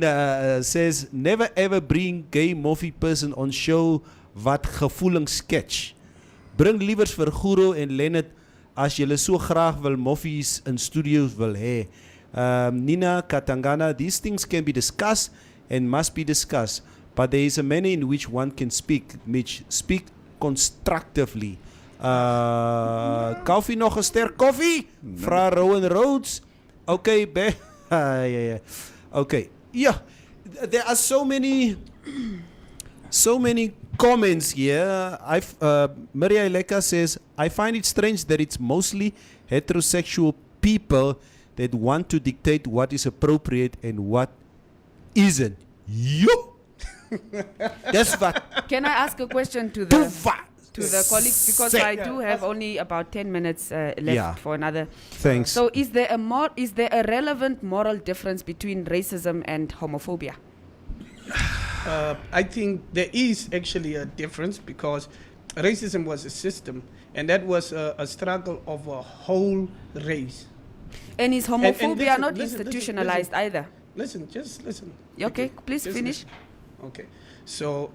says, never ever bring gay moffie person on show wat gevoelings sketch. Bring liewers vir Guru en Leonard as julle so graag wil moffies in studios wil hê. Nina Katangana, these things can be discussed and must be discussed, but there is a manner in which one can speak. Mitch, speak constructively. Koffie nog 'n ster koffie? Vra Rowan Rhodes. Okay, yeah. Okay. Yeah. There are so many comments here. Maria Eleka says, I find it strange that it's mostly heterosexual people that want to dictate what is appropriate and what isn't. Yo! That's what.
Can I ask a question to the colleagues, because I do have only about 10 minutes left for another.
Thanks.
So is there a relevant moral difference between racism and homophobia?
I think there is actually a difference, because racism was a system, and that was a struggle of a whole race.
And is homophobia not
listen,
institutionalized either?
Just listen.
Okay, please
Just
finish.
listen. Okay, so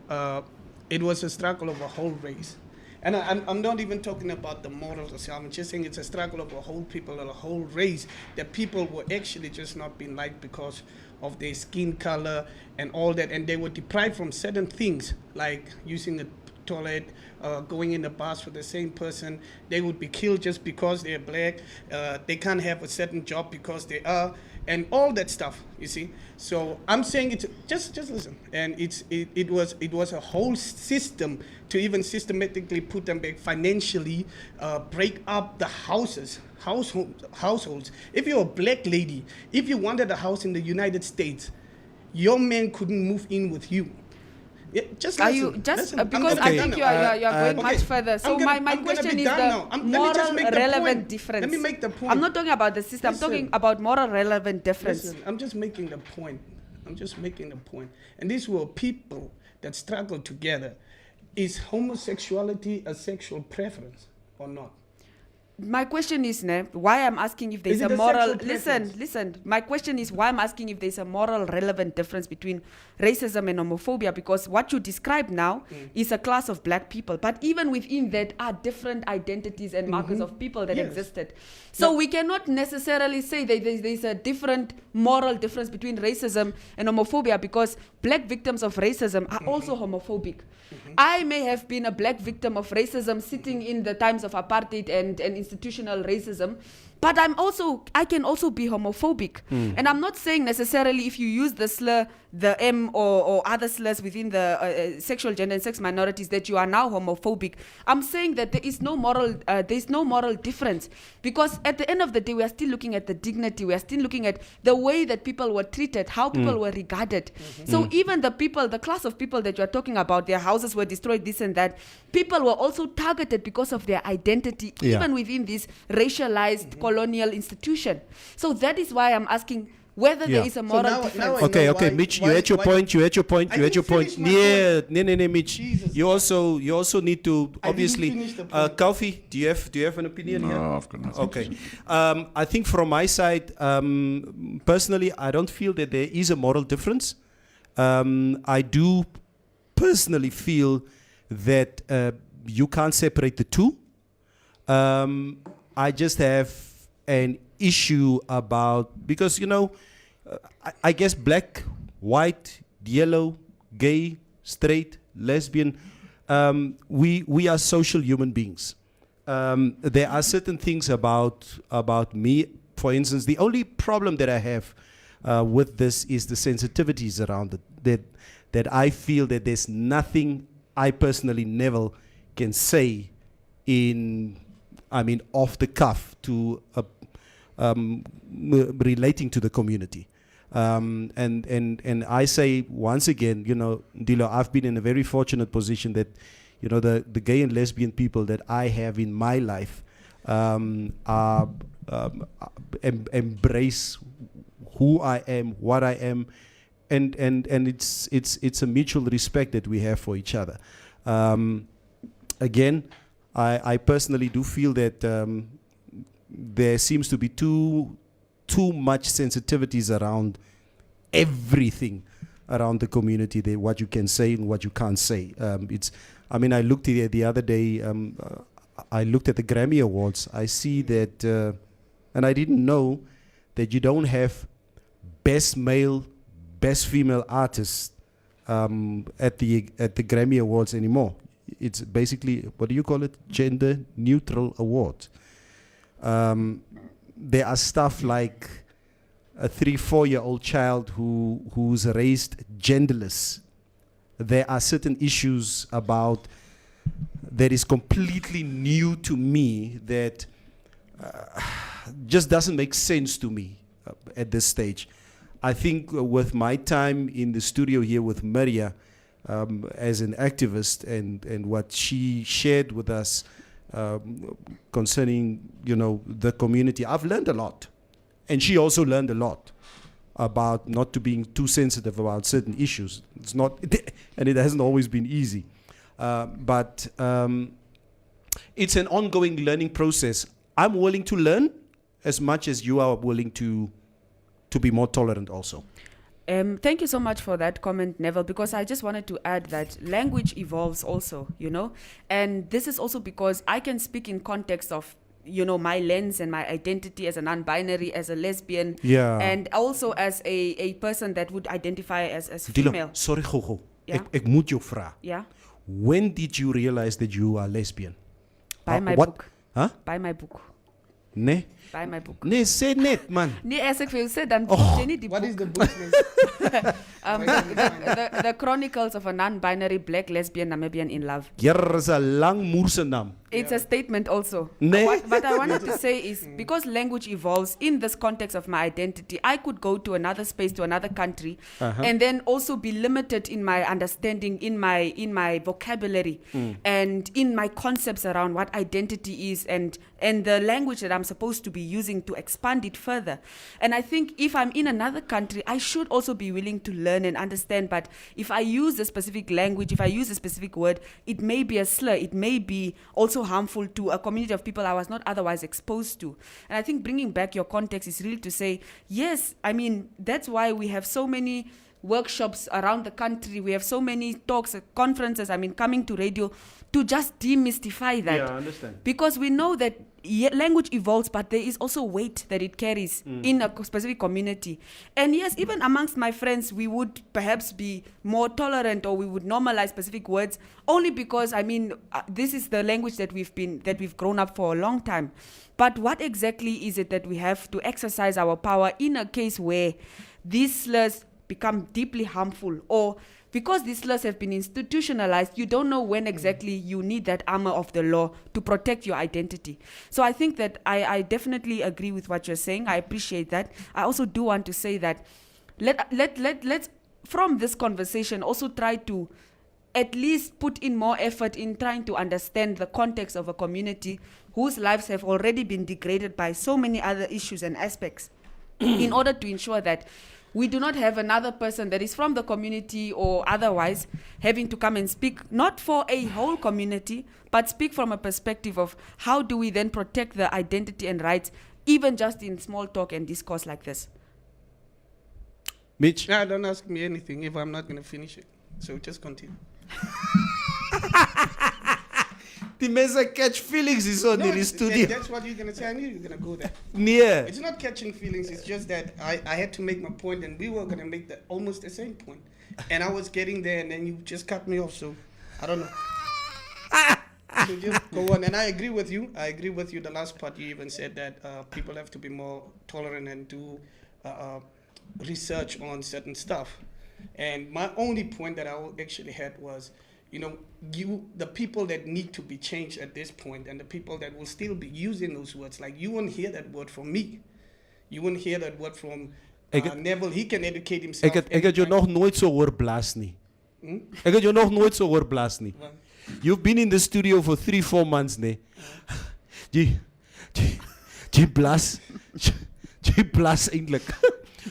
it was a struggle of a whole race. And I'm not even talking about the morals. I'm just saying it's a struggle of a whole people and a whole race, that people were actually just not being liked because of their skin color and all that. And they were deprived from certain things, like using a toilet, going in the bus with the same person. They would be killed just because they're black. They can't have a certain job because they are, and all that stuff, you see. So I'm saying it's just listen. And it was a whole system to even systematically put them back financially, break up the households. If you're a black lady, if you wanted a house in the United States, your man couldn't move in with you. Yeah, just
Are
listen,
you just
listen.
because I think you're going much further. So my question is the moral relevant difference.
Let me make the point.
I'm not talking about the system. I'm talking about moral relevant difference.
Listen, I'm just making the point. And these were people that struggled together. Is homosexuality a sexual preference or not?
My question is, why I'm asking if there's
Is it
a
a
moral...
sexual preference?
Listen. My question is why I'm asking if there's a moral relevant difference between racism and homophobia, because what you describe now is a class of black people. But even within that are different identities and markers of people that existed. So we cannot necessarily say that there's a different moral difference between racism and homophobia, because black victims of racism are also homophobic. I may have been a black victim of racism sitting in the times of apartheid and institutional racism, but I can also be homophobic. And I'm not saying necessarily if you use the slur, the M or other slurs within the sexual gender and sex minorities that you are now homophobic. I'm saying that there is no moral difference, because at the end of the day we are still looking at the dignity, we are still looking at the way that people were treated, how people were regarded. So even the class of people that you are talking about, their houses were destroyed, this and that, people were also targeted because of their identity, even within this racialized colonial institution. So that is why I'm asking whether there is a moral difference.
Okay, Mitch, you had your point. Yeah, Mitch.
Jesus
you also need to obviously.
finish the point.
Kofi, do you have an opinion here?
No, I've got nothing.
Okay. I think from my side, personally, I don't feel that there is a moral difference. I do personally feel that you can't separate the two. I just have an issue about, because I guess black, white, yellow, gay, straight, lesbian, we are social human beings. There are certain things about me. For instance, the only problem that I have with this is the sensitivities around it. That I feel that there's nothing I personally never can say off the cuff to relating to the community. And I say once again, Dilo, I've been in a very fortunate position that, the gay and lesbian people that I have in my life embrace who I am, what I am, and it's a mutual respect that we have for each other. Again, I personally do feel that there seems to be too much sensitivities around everything around the community, what you can say and what you can't say. I looked at the other day, I looked at the Grammy Awards. I see that, and I didn't know that you don't have best male, best female artists at the Grammy Awards anymore. It's basically, what do you call it? Gender neutral award. There are stuff like a 3-4-year-old child who's raised genderless. There are certain issues about that is completely new to me that just doesn't make sense to me at this stage. I think with my time in the studio here with Maria as an activist and what she shared with us concerning, the community, I've learned a lot. And she also learned a lot about not to being too sensitive about certain issues. It's not, and it hasn't always been easy. But it's an ongoing learning process. I'm willing to learn as much as you are willing to be more tolerant also.
Thank you so much for that comment, Neville, because I just wanted to add that language evolves also, and this is also because I can speak in context of my lens and my identity as a non-binary, as a lesbian, and also as a person that would identify as female.
Sorry, Gogo.
Yeah?
Ek moet jou vra.
Yeah?
When did you realize that you are lesbian?
By my
what?
book.
Huh?
By my book.
Nee?
By my book.
Nee, say net, man.
Nee, as ek vir jou sê, dan jy die
What
boek.
is the book name?
The Chronicles of a Non-Binary Black Lesbian Namibian in Love.
Hier is 'n lang moerse naam.
It's a statement also.
Nee.
What I wanted to say is, because language evolves in this context of my identity, I could go to another space, to another country, and then also be limited in my understanding, in my vocabulary, and in my concepts around what identity is, and the language that I'm supposed to be using to expand it further. And I think if I'm in another country, I should also be willing to learn and understand. But if I use a specific language, if I use a specific word, it may be a slur. It may be also harmful to a community of people I was not otherwise exposed to. And I think bringing back your context is really to say, yes, that's why we have so many workshops around the country. We have so many talks, conferences, coming to radio to just demystify that.
Yeah, I understand.
Because we know that language evolves, but there is also weight that it carries in a specific community. And yes, even amongst my friends, we would perhaps be more tolerant, or we would normalize specific words only because, this is the language that we've grown up for a long time. But what exactly is it that we have to exercise our power in a case where these slurs become deeply harmful, or because these slurs have been institutionalized, you don't know when exactly you need that armor of the law to protect your identity. So I think that I definitely agree with what you're saying. I appreciate that. I also do want to say that let's from this conversation also try to at least put in more effort in trying to understand the context of a community whose lives have already been degraded by so many other issues and aspects in order to ensure that we do not have another person that is from the community or otherwise having to come and speak, not for a whole community, but speak from a perspective of how do we then protect the identity and rights, even just in small talk and discourse like this.
Mitch?
Nah, don't ask me anything if I'm not going to finish it. So just continue.
Die mense catch feelings is on in the studio.
That's what you're going to say. I knew you were going to go there.
Nee.
It's not catching feelings. It's just that I had to make my point, and we were going to make almost the same point. And I was getting there, and then you just cut me off. So I don't know. So just go on. And I agree with you. The last part, you even said that people have to be more tolerant and do research on certain stuff. And my only point that I actually had was, the people that need to be changed at this point, and the people that will still be using those words, like you won't hear that word from me. You won't hear that word from Neville. He can educate himself.
Ek het jou nog nooit so hoor blaas nie. Ek het jou nog nooit so hoor blaas nie. You've been in the studio for 3-4 months, nee. Jy blaas eintlik.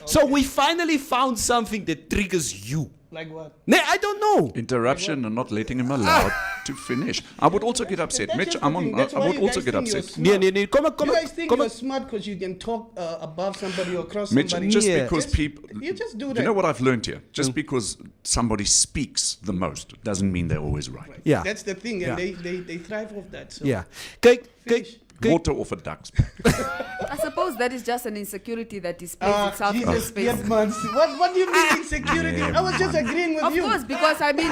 So we finally found something that triggers you.
Like what?
Nee, I don't know.
Interruption and not letting him allowed to finish. I would also get upset.
That's
Mitch,
just the
I'm on.
thing. That's
I
why
would
you
also
guys
get
think you're
upset.
smart.
Nee, kom
You guys think
ek
you're smart because you can talk above somebody or across
Mitch,
somebody.
just
Yeah.
because people.
You just do
You
that.
know what I've learned here? Just because somebody speaks the most doesn't mean they're always right.
Yeah.
That's the thing, and
Yeah.
they thrive off that. So
Yeah. Kyk,
Finish.
Water off a duck's back.
I suppose that is just an insecurity that displays itself in the
Jesus,
space.
yes, man. What do you mean insecurity? I was just agreeing with
Of
you.
course, because I mean,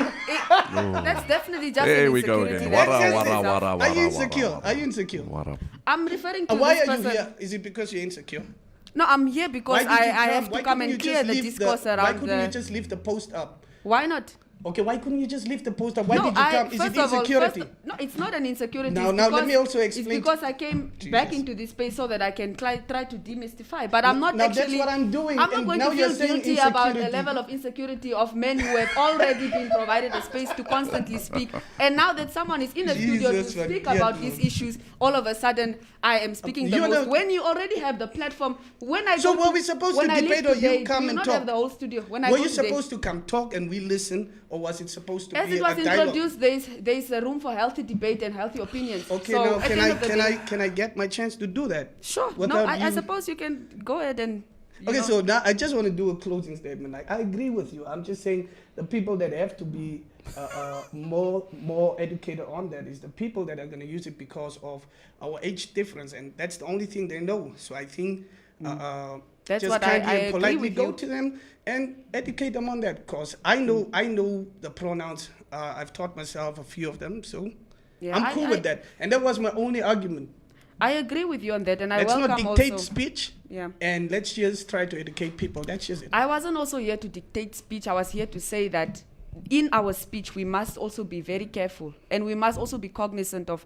that's definitely just
There
an
we go
insecurity.
again.
that
Wara,
displays
wara,
itself.
wara,
Are you
wara,
insecure?
wara,
Are you insecure?
wara.
I'm referring to
Why
this
are you
person.
here? Is it because you're insecure?
No, I'm here because
Why did you
I have
Why
to come
couldn't
and
you
clear
just
the
leave
discourse
Why
around
couldn't you
the.
just leave the post up?
Why not?
Okay, why couldn't you just leave the post up? Why
No,
did you come? Is
first
it
of all,
insecurity?
no, it's not an insecurity.
Now-
it's
now let
because-
me also explain
It's because I came back
Jesus.
into this space so that I can try to demystify. But I'm not
Now that's
actually.
what I'm doing,
I'm not
and
going
now
to
you're
feel
saying
guilty about a
insecurity.
level of insecurity of men who have already been provided a space to constantly speak. And now that someone is in a studio to
Jesus,
speak
forget
about
me.
these issues, all of a sudden I am speaking the
You're
most.
the-
When you already have the platform, when I
So
go
were
to-
we supposed
when
to
I leave
debate or you
today,
come
do you
and
not
talk?
have the whole studio? When I
Were
go
you
today-
supposed to come talk and we listen, or was it supposed to
As
be
it was
a dialogue?
introduced, there is a room for healthy debate and healthy opinions.
Okay,
so
now
at the end of the day-
can I get my chance to do that?
Sure. No,
Without
I
you-
suppose you can go ahead and. you
Okay,
know.
so now I just want to do a closing statement. Like, I agree with you. I'm just saying the people that have to be more educated on that is the people that are going to use it because of our age difference, and that's the only thing they know. So I think
That's
just
what
kindly
I
and
agree
politely
with
go
you.
to them and educate them on that. Because I know the pronouns. I've taught myself a few of them, so
Yeah,
I'm cool with that. And that was my only argument.
I agree with you on that, and I
Let's not
welcome
dictate
also.
speech.
Yeah.
And let's just try to educate people. That's just it.
I wasn't also here to dictate speech. I was here to say that in our speech we must also be very careful, and we must also be cognizant of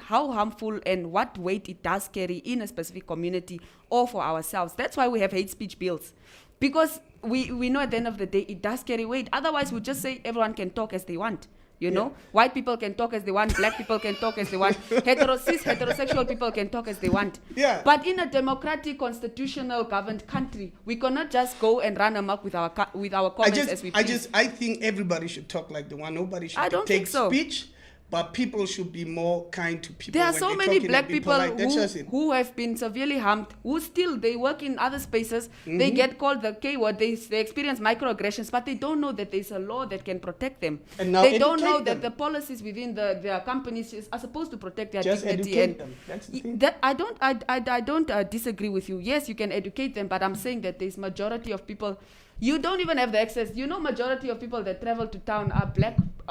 how harmful and what weight it does carry in a specific community or for ourselves. That's why we have hate speech bills, because we know at the end of the day it does carry weight. Otherwise we just say everyone can talk as they want. You know, white people can talk as they want, black people can talk as they want, heterosexual people can talk as they want.
Yeah.
But in a democratic, constitutional governed country, we cannot just go and run amok with our comments as we please.
I think everybody should talk like the one. Nobody should
I don't
take
think so.
speech, but people should be more kind to people.
There are
when
so
they're
many
talking
black
and be
people
polite. That's just it.
who have been severely harmed, who still, they work in other spaces, they get called the K word, they experience microaggressions, but they don't know that there's a law that can protect them.
And now
They don't know
educate
that
them.
the policies within their companies are supposed to protect their
Just
dignity.
educate
And
them. That's the thing.
that I don't disagree with you. Yes, you can educate them, but I'm saying that there's majority of people. You don't even have the access. You know, majority of people that travel to town are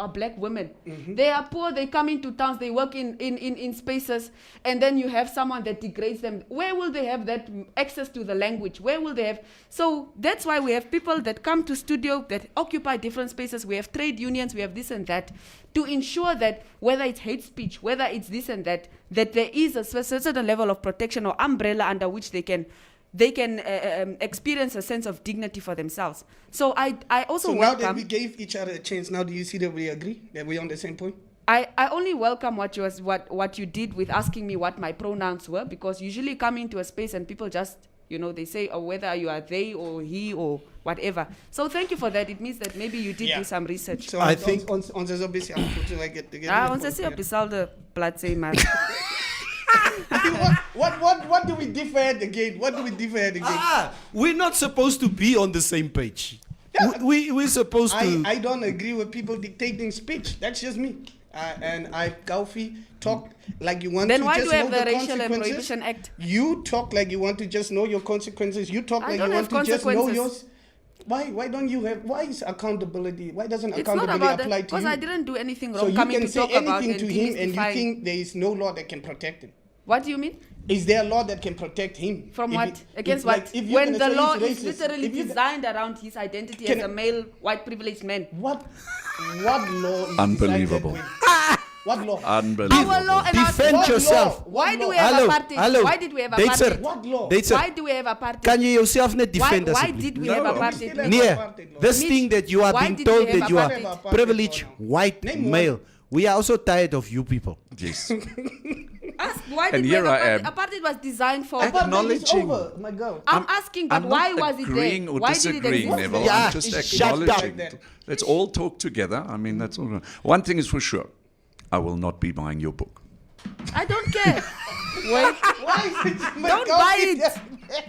black women. They are poor. They come into towns. They work in spaces, and then you have someone that degrades them. Where will they have that access to the language? Where will they have? So that's why we have people that come to studio that occupy different spaces. We have trade unions. We have this and that, to ensure that whether it's hate speech, whether it's this and that there is a certain level of protection or umbrella under which they can experience a sense of dignity for themselves. So I also
So now
welcome.
that we gave each other a chance, now do you see that we agree that we're on the same point?
I only welcome what you did with asking me what my pronouns were, because usually come into a space and people just, they say, oh, whether you are they or he or whatever. So thank you for that. It means that maybe you did do some research.
So
I think-
on the busy, I'm putting like it together.
Ah, ons is nie op dieselfde bladsy maar.
What do we differ at again? What do we differ at again?
We're not supposed to be on the same page. We're supposed to.
I don't agree with people dictating speech. That's just me. And Gaufi, talk like you want
Then
to
why
just
do we
know
have the
the
Racial and
consequences.
Prohibition Act?
You talk like you want to just know your consequences. You talk
I
like
don't
you
have
want to just know
consequences.
yours. Why don't you have? Why is accountability? Why doesn't
It's not
accountability
about that,
apply to
because
you?
I didn't do anything wrong
So you
coming
can
to
say
talk about
anything
and
to him, and you
demystifying.
think there is no law that can protect him.
What do you mean?
Is there a law that can protect him?
From
If
what?
it-
Against
if,
what?
like, if you're
When
gonna
the
say
law
he's
is
racist,
literally
if you-
designed around his identity
Can
as a
I-
male, white, privileged man.
What law is
Unbelievable.
designed that way? What law?
Unbelievable.
Our law and
Defend
What
yourself.
law?
Why
What
do we
law?
have
Hallo,
apartheid?
hallo.
Why did we have
Duitser.
apartheid?
What law?
Duitser,
Why do we have apartheid?
kan jy jouself net defend
why
asseblief?
did we
No,
have
we
apartheid?
still have
Mitch?
Nee,
apartheid law.
this
Mitch,
thing that you are
why
being
did we
told
have
that you are
apartheid?
Apartheid
privileged
law now.
white
Name one.
male. We are also tired of you people.
Yes.
Ask why
And
did
here I am.
apartheid was designed for.
Acknowledge-
It's
Acknowledging.
over, my girl.
I'm asking, but
I'm
why
not
was it
agreeing
there?
or
Why did it
disagreeing,
exist?
Neville.
Yeah,
I'm just
shut up.
acknowledging. Let's all talk together. I mean, that's all. One thing is for sure. I will not be buying your book.
I don't care. Wait,
Why is it
don't buy it.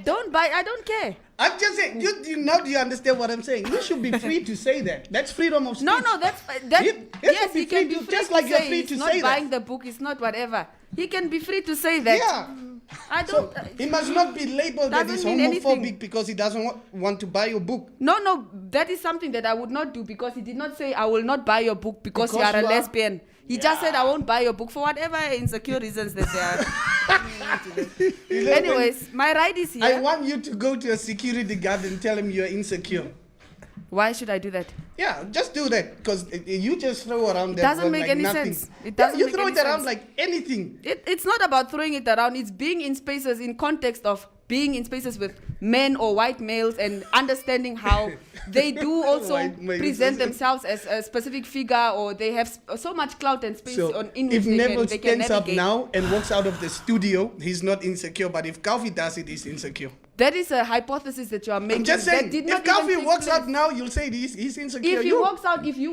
Don't buy. I don't care.
I'm just saying, now do you understand what I'm saying? You should be free to say that. That's freedom of speech.
No, that's
You
yes.
should be
He can
free
be
to-
free
just
to
like you're
say
free
it's
to
not
say
buying
that.
the book. It's not whatever. He can be free to say that.
Yeah.
I
So
don't.
he must not be labeled that he's
Doesn't mean
homophobic
anything.
because he doesn't want to buy your book.
No, that is something that I would not do because he did not say I will not buy your book because you
Because
are a
you are-
lesbian. He just said I won't buy your book for whatever insecure reasons that they are. Anyways, my ride is
I
here.
want you to go to a security guard and tell him you're insecure.
Why should I do that?
Yeah, just do that because you just throw around that
doesn't
word
make
like
any
nothing.
sense. It doesn't
you
make
throw
any
it around
sense.
like anything.
It's not about throwing it around. It's being in spaces in context of being in spaces with men or white males and understanding how they do also
White males.
present themselves as a specific figure or they have so much clout and space
So
in
if
which
Neville
they can
stands up
navigate.
now and walks out of the studio, he's not insecure. But if Kaufi does it, he's insecure.
That is a hypothesis that you are making.
I'm just
that
saying,
did
if
not even
Kaufi
take
walks
place.
out now, you'll say he's insecure.
If he walks out, if you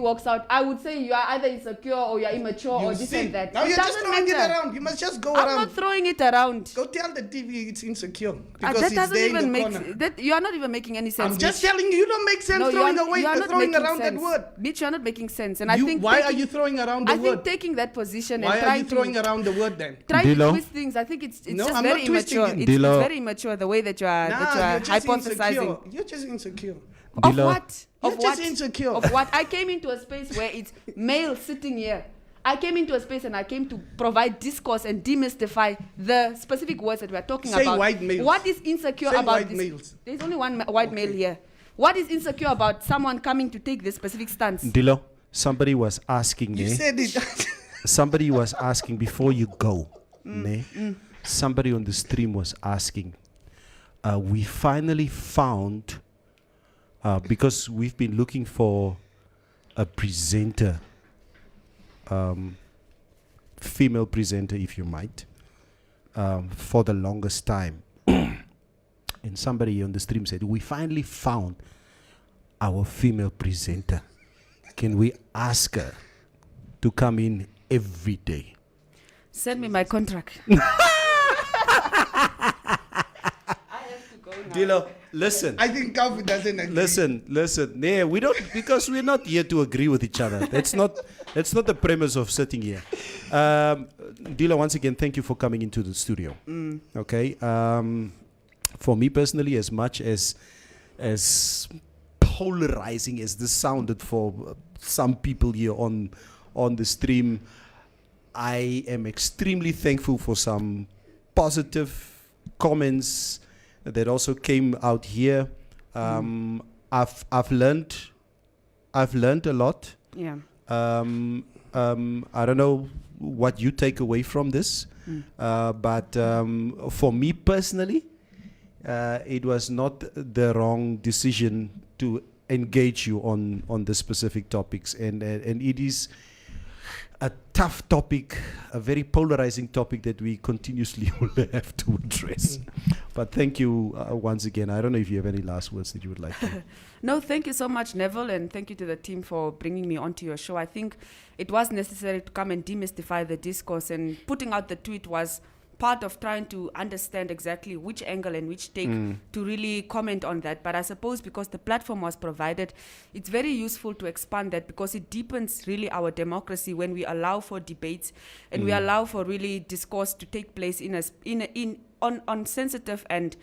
walks out, I would say you are either insecure or you are immature or
You
this
see,
and that.
now
It
you're just
doesn't
throwing
matter.
it around. You must just go
I'm
around.
not throwing it around.
Go tell the TV it's insecure because
That
it's
doesn't
there in
even
the
make
corner.
that. You are not even making any sense.
I'm just
Mitch.
telling you, you don't make sense
No,
throwing
you are not
throwing
making
around
sense.
that word.
Mitch, you are not making sense, and I
You-
think
why are
taking-
you throwing around the
I
word?
think taking that position
Why
and
are you throwing
trying
around the word then?
to
Dilo?
twist things, I think it's
No,
just
I'm
very
not twisting
immature.
it.
It's
Dilo.
very immature the way that you are
You're just
hypothesizing.
insecure. You're just insecure.
Of
Dilo.
what?
You're
Of
just
what?
insecure.
Of what? I came into a space where it's male sitting here. I came into a space and I came to provide discourse and demystify the specific words that we are talking
Say
about.
white males.
What is insecure
Say
about
white
this?
males.
There's only one white male here. What is insecure about someone coming to take this specific stance?
Dilo, somebody was asking
You
me.
said it.
Somebody was asking before you go. Ne? Somebody on the stream was asking. We finally found, because we've been looking for a presenter, female presenter, if you might, for the longest time. And somebody on the stream said, we finally found our female presenter. Can we ask her to come in every day?
Send me my contract.
Dilo, listen.
I think Kaufi doesn't agree.
Listen. Yeah, we don't, because we're not here to agree with each other. That's not the premise of sitting here. Dilo, once again, thank you for coming into the studio. Okay. For me personally, as much as polarizing as this sounded for some people here on the stream, I am extremely thankful for some positive comments that also came out here. I've learned a lot.
Yeah.
I don't know what you take away from this, but for me personally, it was not the wrong decision to engage you on the specific topics, and it is a tough topic, a very polarizing topic that we continuously will have to address. But thank you once again. I don't know if you have any last words that you would like to.
No, thank you so much, Neville, and thank you to the team for bringing me onto your show. I think it was necessary to come and demystify the discourse, and putting out the tweet was part of trying to understand exactly which angle and which take to really comment on that. But I suppose because the platform was provided, it's very useful to expand that, because it deepens really our democracy when we allow for debates and we allow for really discourse to take place on sensitive and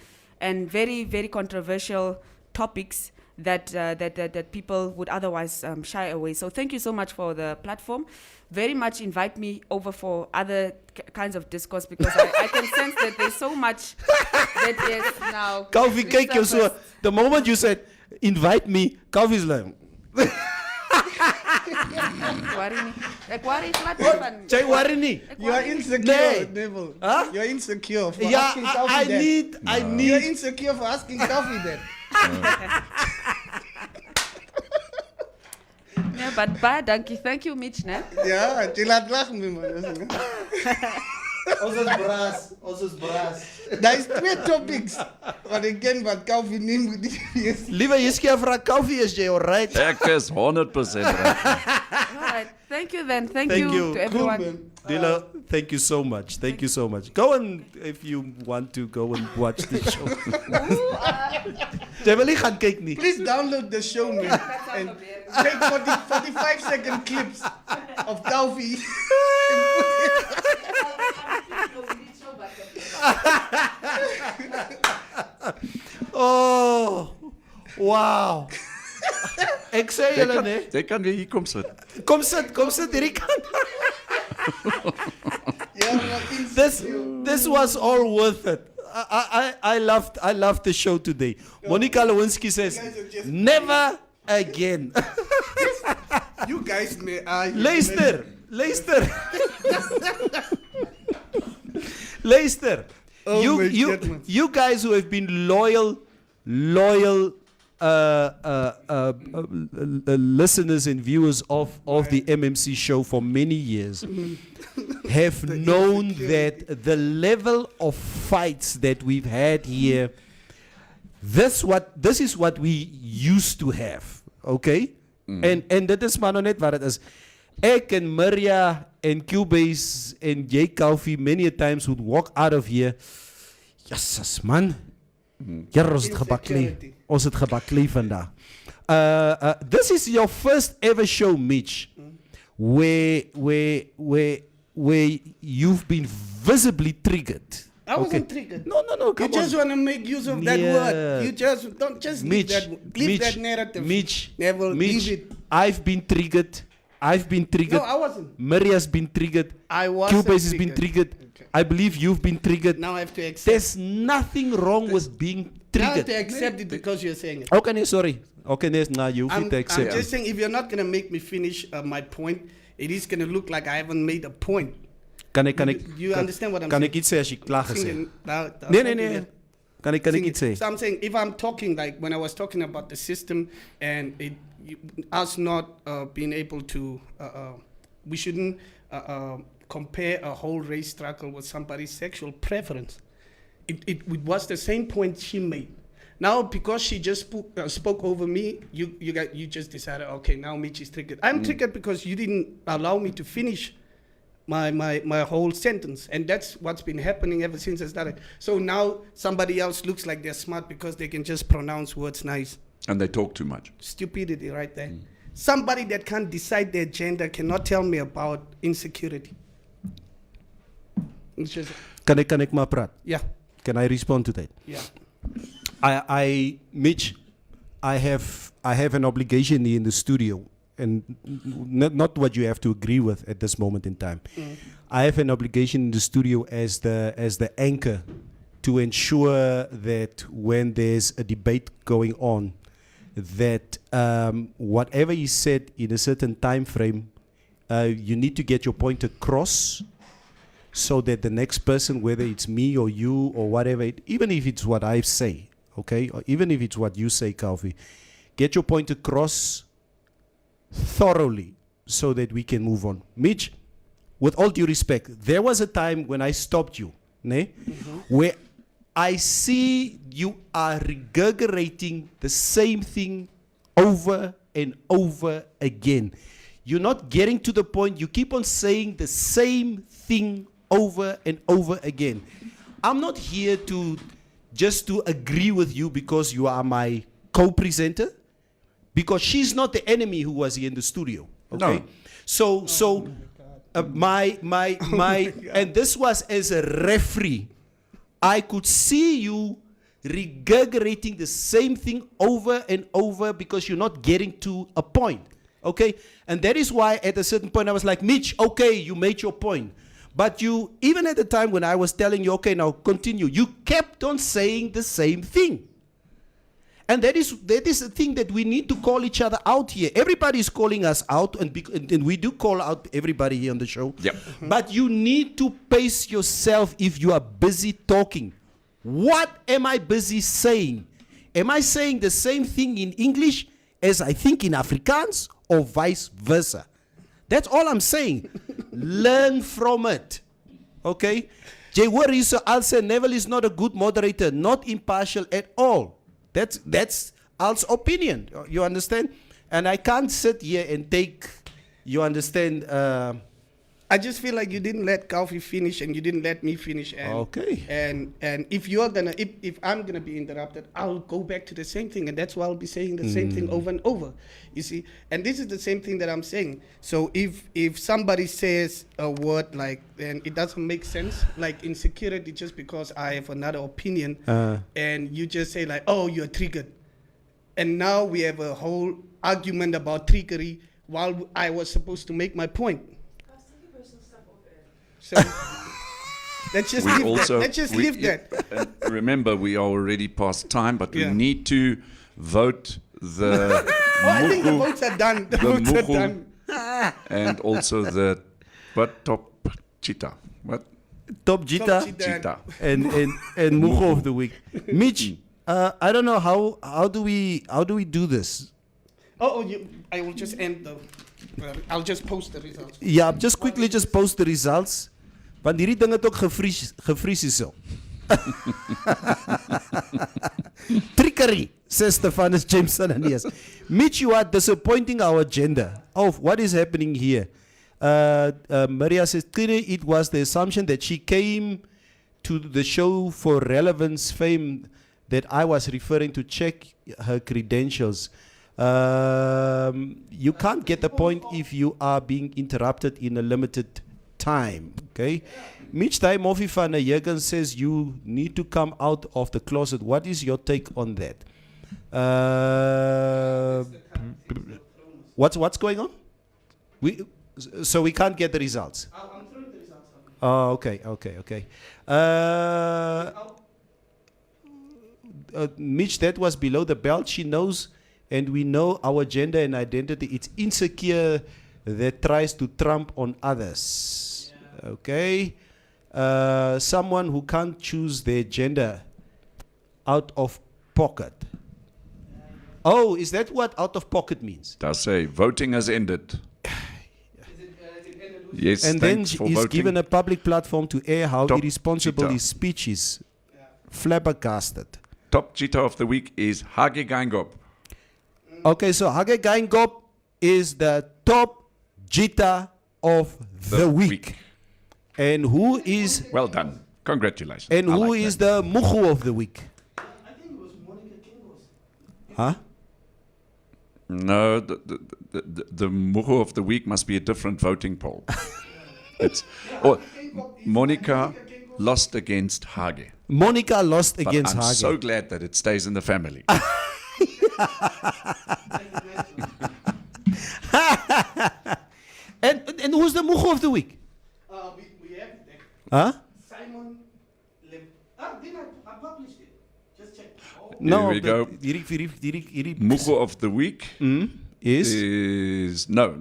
very, very controversial topics that people would otherwise shy away. So thank you so much for the platform. Very much invite me over for other kinds of discourse, because I can sense that there's so much that is now.
Kaufi, kyk jou so.
resurfaced.
The moment you said, invite me, Kaufi's like,
Worry me. Ek worry glad nie van-
Jay worry nie.
Ek
You are
worry nie.
insecure,
Nee.
Neville.
Huh?
You're insecure for
Yeah,
asking Kaufi
I
that.
need.
You're insecure for asking Kaufi that.
Yeah, but baie dankie. Thank you, Mitch, né?
Ja, jy laat lag met my.
Ons is braas.
Daar is 2 topics. Wat ik ken wat Calvin niet moet is.
Liewe Jiskia vra koffie, is jy alright?
Ek is 100% right.
All right. Thank you then. Thank
Thank you.
to everyone.
Cool, man.
Dilo, thank you so much. Thank you so much. Go and, if you want to, go and watch the show. Jy wil nie gaan kyk nie.
Please download the show, man. And take 45-second clips of Calvin.
Oh, wow. Ek sê julle nee.
Jy kan weer hier kom sit.
Kom sit hierdie kant. This was all worth it. I loved the show today. Monica Lewinsky says, never again.
You guys may
Luister.
Oh my goodness.
You guys who have been loyal listeners and viewers of the MMC show for many years have known that the level of fights that we've had here, this is what we used to have, okay? And dit is maar nou net wat dit is. Ek en Maria and Cubase and Jay Coffee many a times would walk out of here. Yes, man. Ja, ons het gebaklee. Ons het gebaklee vandag. This is your first ever show, Mitch, where you've been visibly triggered.
I wasn't triggered.
No, come
You just want to make use of that word. You just don't just leave that narrative.
Mitch,
leave it.
I've been triggered.
No, I wasn't.
Maria's been triggered.
I was.
Cubase has been triggered.
Okay.
I believe you've been triggered.
Now I have to accept.
There's nothing wrong with being
Now I have
triggered.
to accept it because you're saying it.
Okay, sorry. Okay, now you
I'm
fit to accept.
I'm just saying, if you're not gonna make me finish my point, it is gonna look like I haven't made a point. You understand what I'm
kan
saying?
ek iets sê as jy klaar gesê?
Singing,
Nee. Kan ek iets sê?
So I'm saying, if I'm talking like when I was talking about the system and us not being able to, we shouldn't compare a whole race struggle with somebody's sexual preference. It was the same point she made. Now, because she just spoke over me, you just decided, okay, now Mitch is triggered. I'm triggered because you didn't allow me to finish my whole sentence, and that's what's been happening ever since I started. So now somebody else looks like they're smart because they can just pronounce words nice.
And they talk too much.
Stupidity right there. Somebody that can't decide their gender cannot tell me about insecurity. It's just,
Kan ek maar praat?
yeah,
Can I respond to that?
yeah.
Mitch, I have an obligation here in the studio, and not what you have to agree with at this moment in time. I have an obligation in the studio as the anchor to ensure that when there's a debate going on, that whatever is said in a certain time frame, you need to get your point across, so that the next person, whether it's me or you or whatever, even if it's what I say, okay, or even if it's what you say, Calvi, get your point across thoroughly so that we can move on. Mitch, with all due respect, there was a time when I stopped you, where I see you are regurgitating the same thing over and over again. You're not getting to the point. You keep on saying the same thing over and over again. I'm not here to just to agree with you because you are my co-presenter, because she's not the enemy who was here in the studio. Okay,
No.
so my and this was as a referee. I could see you regurgitating the same thing over and over because you're not getting to a point. Okay, and that is why at a certain point I was like, Mitch, okay, you made your point. But you, even at the time when I was telling you, okay, now continue, you kept on saying the same thing. And that is the thing that we need to call each other out here. Everybody is calling us out, and we do call out everybody here on the show.
Yep.
But you need to pace yourself if you are busy talking. What am I busy saying? Am I saying the same thing in English as I think in Afrikaans, or vice versa? That's all I'm saying. Learn from it. Okay? Jay Warriso Alse Neville is not a good moderator, not impartial at all. That's Al's opinion. You understand? And I can't sit here and take, you understand,
I just feel like you didn't let Calvi finish and you didn't let me finish. And,
Okay.
And if you're gonna, if I'm gonna be interrupted, I'll go back to the same thing, and that's why I'll be saying the same thing over and over. You see, and this is the same thing that I'm saying. So if somebody says a word like, and it doesn't make sense, like insecurity, just because I have another opinion, and you just say like, oh, you're triggered, and now we have a whole argument about triggery while I was supposed to make my point. So let's just leave that. Let's just leave that.
Remember, we are already past time, but we
Yeah.
need to vote the
I think the
muhu
votes are done. The votes are
muhu
done.
and also the top cheetah. What?
Top Jita
Cheetah.
and Mucho of the week. Mitch, I don't know how do we do this?
I will just end the. I'll just post the results.
Yeah, just quickly post the results. Want hierdie ding het ook gevries hierso. Trickery, says Stephanus Jameson and yes. Mitch, you are disappointing our agenda of what is happening here. Maria says, clearly it was the assumption that she came to the show for relevance fame that I was referring to. Check her credentials. You can't get the point if you are being interrupted in a limited time. Okay. Mitch Taimofi van der Jurgen says you need to come out of the closet. What is your take on that? What's going on? So we can't get the results.
I'm throwing the results out.
Oh, okay. Mitch, that was below the belt. She knows, and we know our gender and identity. It's insecure that tries to trump on others. Yeah. Okay. Someone who can't choose their gender out of pocket. Oh, is that what out of pocket means?
Does say voting has ended. Yes,
and then
thanks for
he's
voting.
given a public platform to air how
Top
irresponsible
cheetah.
his speech is. Flabbergasted.
Top cheetah of the week is Hage Gaingop.
Okay, so Hage Gaingop is the top cheetah of the week. And who is
Well done. Congratulations.
and
I
who
like
is
that.
the Muhu of the week?
I think it was Monica Kingos.
Huh?
No, the Muhu of the week must be a different voting poll. It's Monica lost against Hage.
Monica lost
But
against
I'm
Hage.
so glad that it stays in the family.
and who's the Muhu of the week?
We have that.
Huh?
Simon then I published it. Just check. Oh.
No,
we go.
Muhu
Muhu of the week
is
no.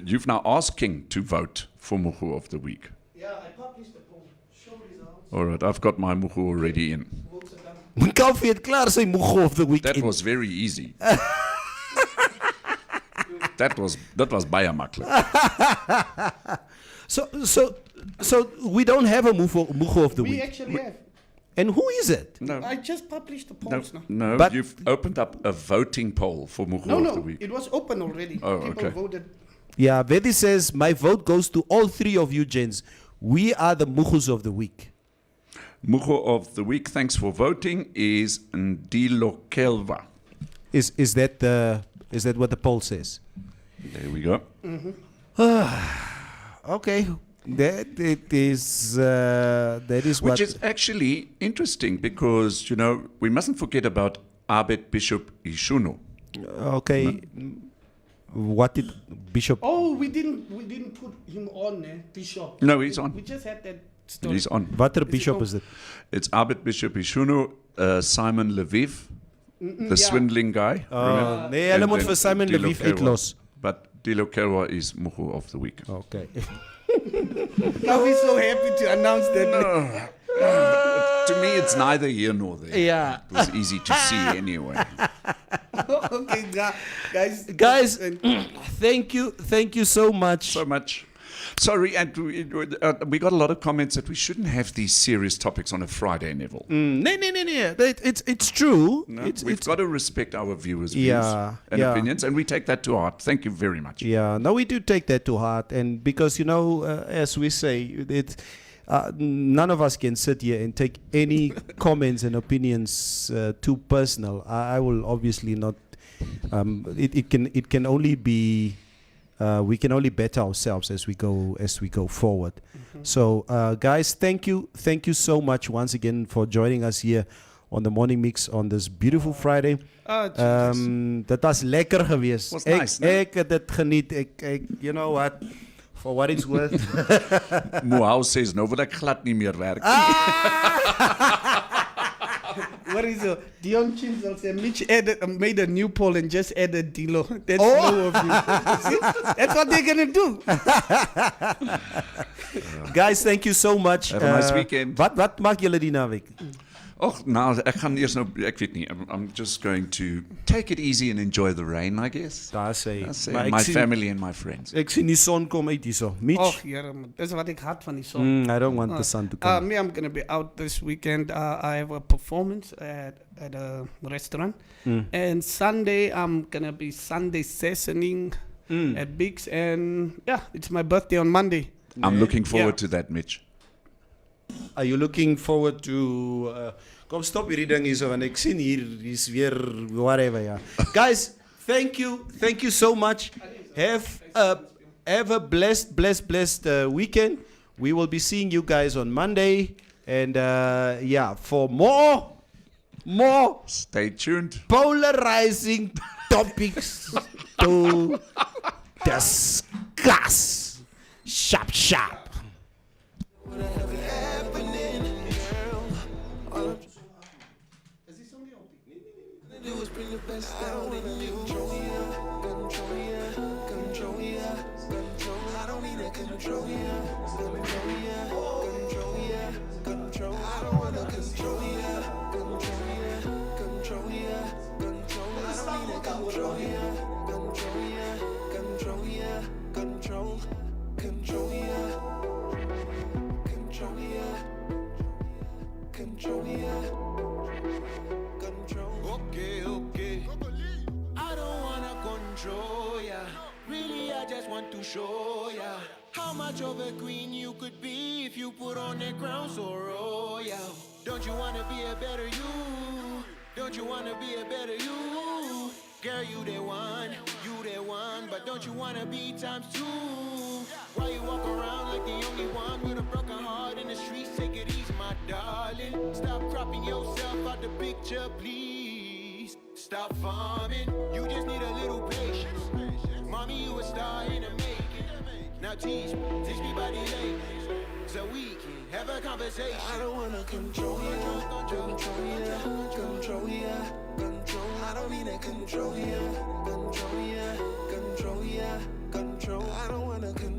You've now asked King to vote for Muhu of the week.
Yeah, I published the poll. Show results.
All right, I've got my Muhu already in.
Votes are done.
Calvie het klaar sy Muhu of the week.
That
in.
was very easy. that was baie maklik.
So we don't have a Muhu of the
We
week.
actually have.
And who is it?
No,
I just published the
no,
polls now.
no.
But-
You've opened up a voting poll for Muhu
No,
of the
no,
week.
it was open already.
Oh,
People
okay.
voted.
Yeah, Vedi says, my vote goes to all three of you gents. We are the Muhus of the week.
Muhu of the week, thanks for voting, is Ndilo Kelva.
Is that what the poll says?
There we go.
Okay. That is what
Which is actually interesting because, we mustn't forget about Abed Bishop Ishunu.
okay. What did Bishop
Oh, we didn't put him on, Bishop.
No, he's on.
We just had that story.
He's on.
Watter
Is it
Bishop
called-
is it?
It's Abed Bishop Ishunu, Simon Lviv, the swindling guy. remember?
Nee,
And
hulle moet
then
vir Simon
Dilo
Lviv
Kerwa.
uitlos.
But Dilo Kerwa is Muhu of the week.
Okay.
Now we're so happy to announce that.
To me, it's neither here nor there.
Yeah.
It was easy to see anyway.
Okay, guys.
Guys, thank you so much.
So much. Sorry, and we got a lot of comments that we shouldn't have these serious topics on a Friday, Neville.
No. It's true.
No?
We've
We've got to respect our viewers' views and opinions, and we take that to heart. Thank you very much.
Yeah, no, we do take that to heart, and because as we say, none of us can sit here and take any comments and opinions too personal. I will obviously not. It can only be. We can only better ourselves as we go forward. Mm-hmm. So, guys, thank you so much once again for joining us here on the Morning Mix on this beautiful Friday. Dat was lekker geweest.
Was nice,
ek het dit geniet. You know what? For what it's worth.
Moau says, nou wil ek glad nie meer werk.
What is it? Dion Chinzel said Mitch made a new poll and just added Dilo. That's low of you. See? That's what they're gonna do.
Guys, thank you so much.
Have a nice weekend.
Wat maak julle die naweek?
Och, nou, ek weet nie. I'm just going to take it easy and enjoy the rain, I guess.
Daar sê
my family and my friends.
Ek sien die son kom uit hierso. Mitch?
Oh, Here, dis wat ek haat van die son.
I don't want the sun to come.
Me, I'm gonna be out this weekend. I have a performance at a restaurant, and Sunday I'm gonna be Sunday sessioning at Biggs, and yeah, it's my birthday on Monday.
I'm looking forward to that, Mitch.
Are you looking forward to kom stop hierdie ding hierso want ek sien hier is weer whatever ja. Guys, thank you so much. Have a blessed weekend. We will be seeing you guys on Monday, and for more
stay tuned.
Polarizing topics to discuss. Sharp.
Okay. I don't wanna control ya. Really, I just want to show ya how much of a queen you could be if you put on that crown so royal. Don't you wanna be a better you? Don't you wanna be a better you? Girl, you the one, but don't you wanna be times two? Why you walk around like the only one with a broken heart in the streets? Take it easy, my darling. Stop cropping yourself out the picture, please. Stop farming, you just need a little patience. Mommy, you a star in the making. Now teach me by the ladies, so we can have a conversation. I don't wanna control ya. I don't mean to control ya. I don't wanna control.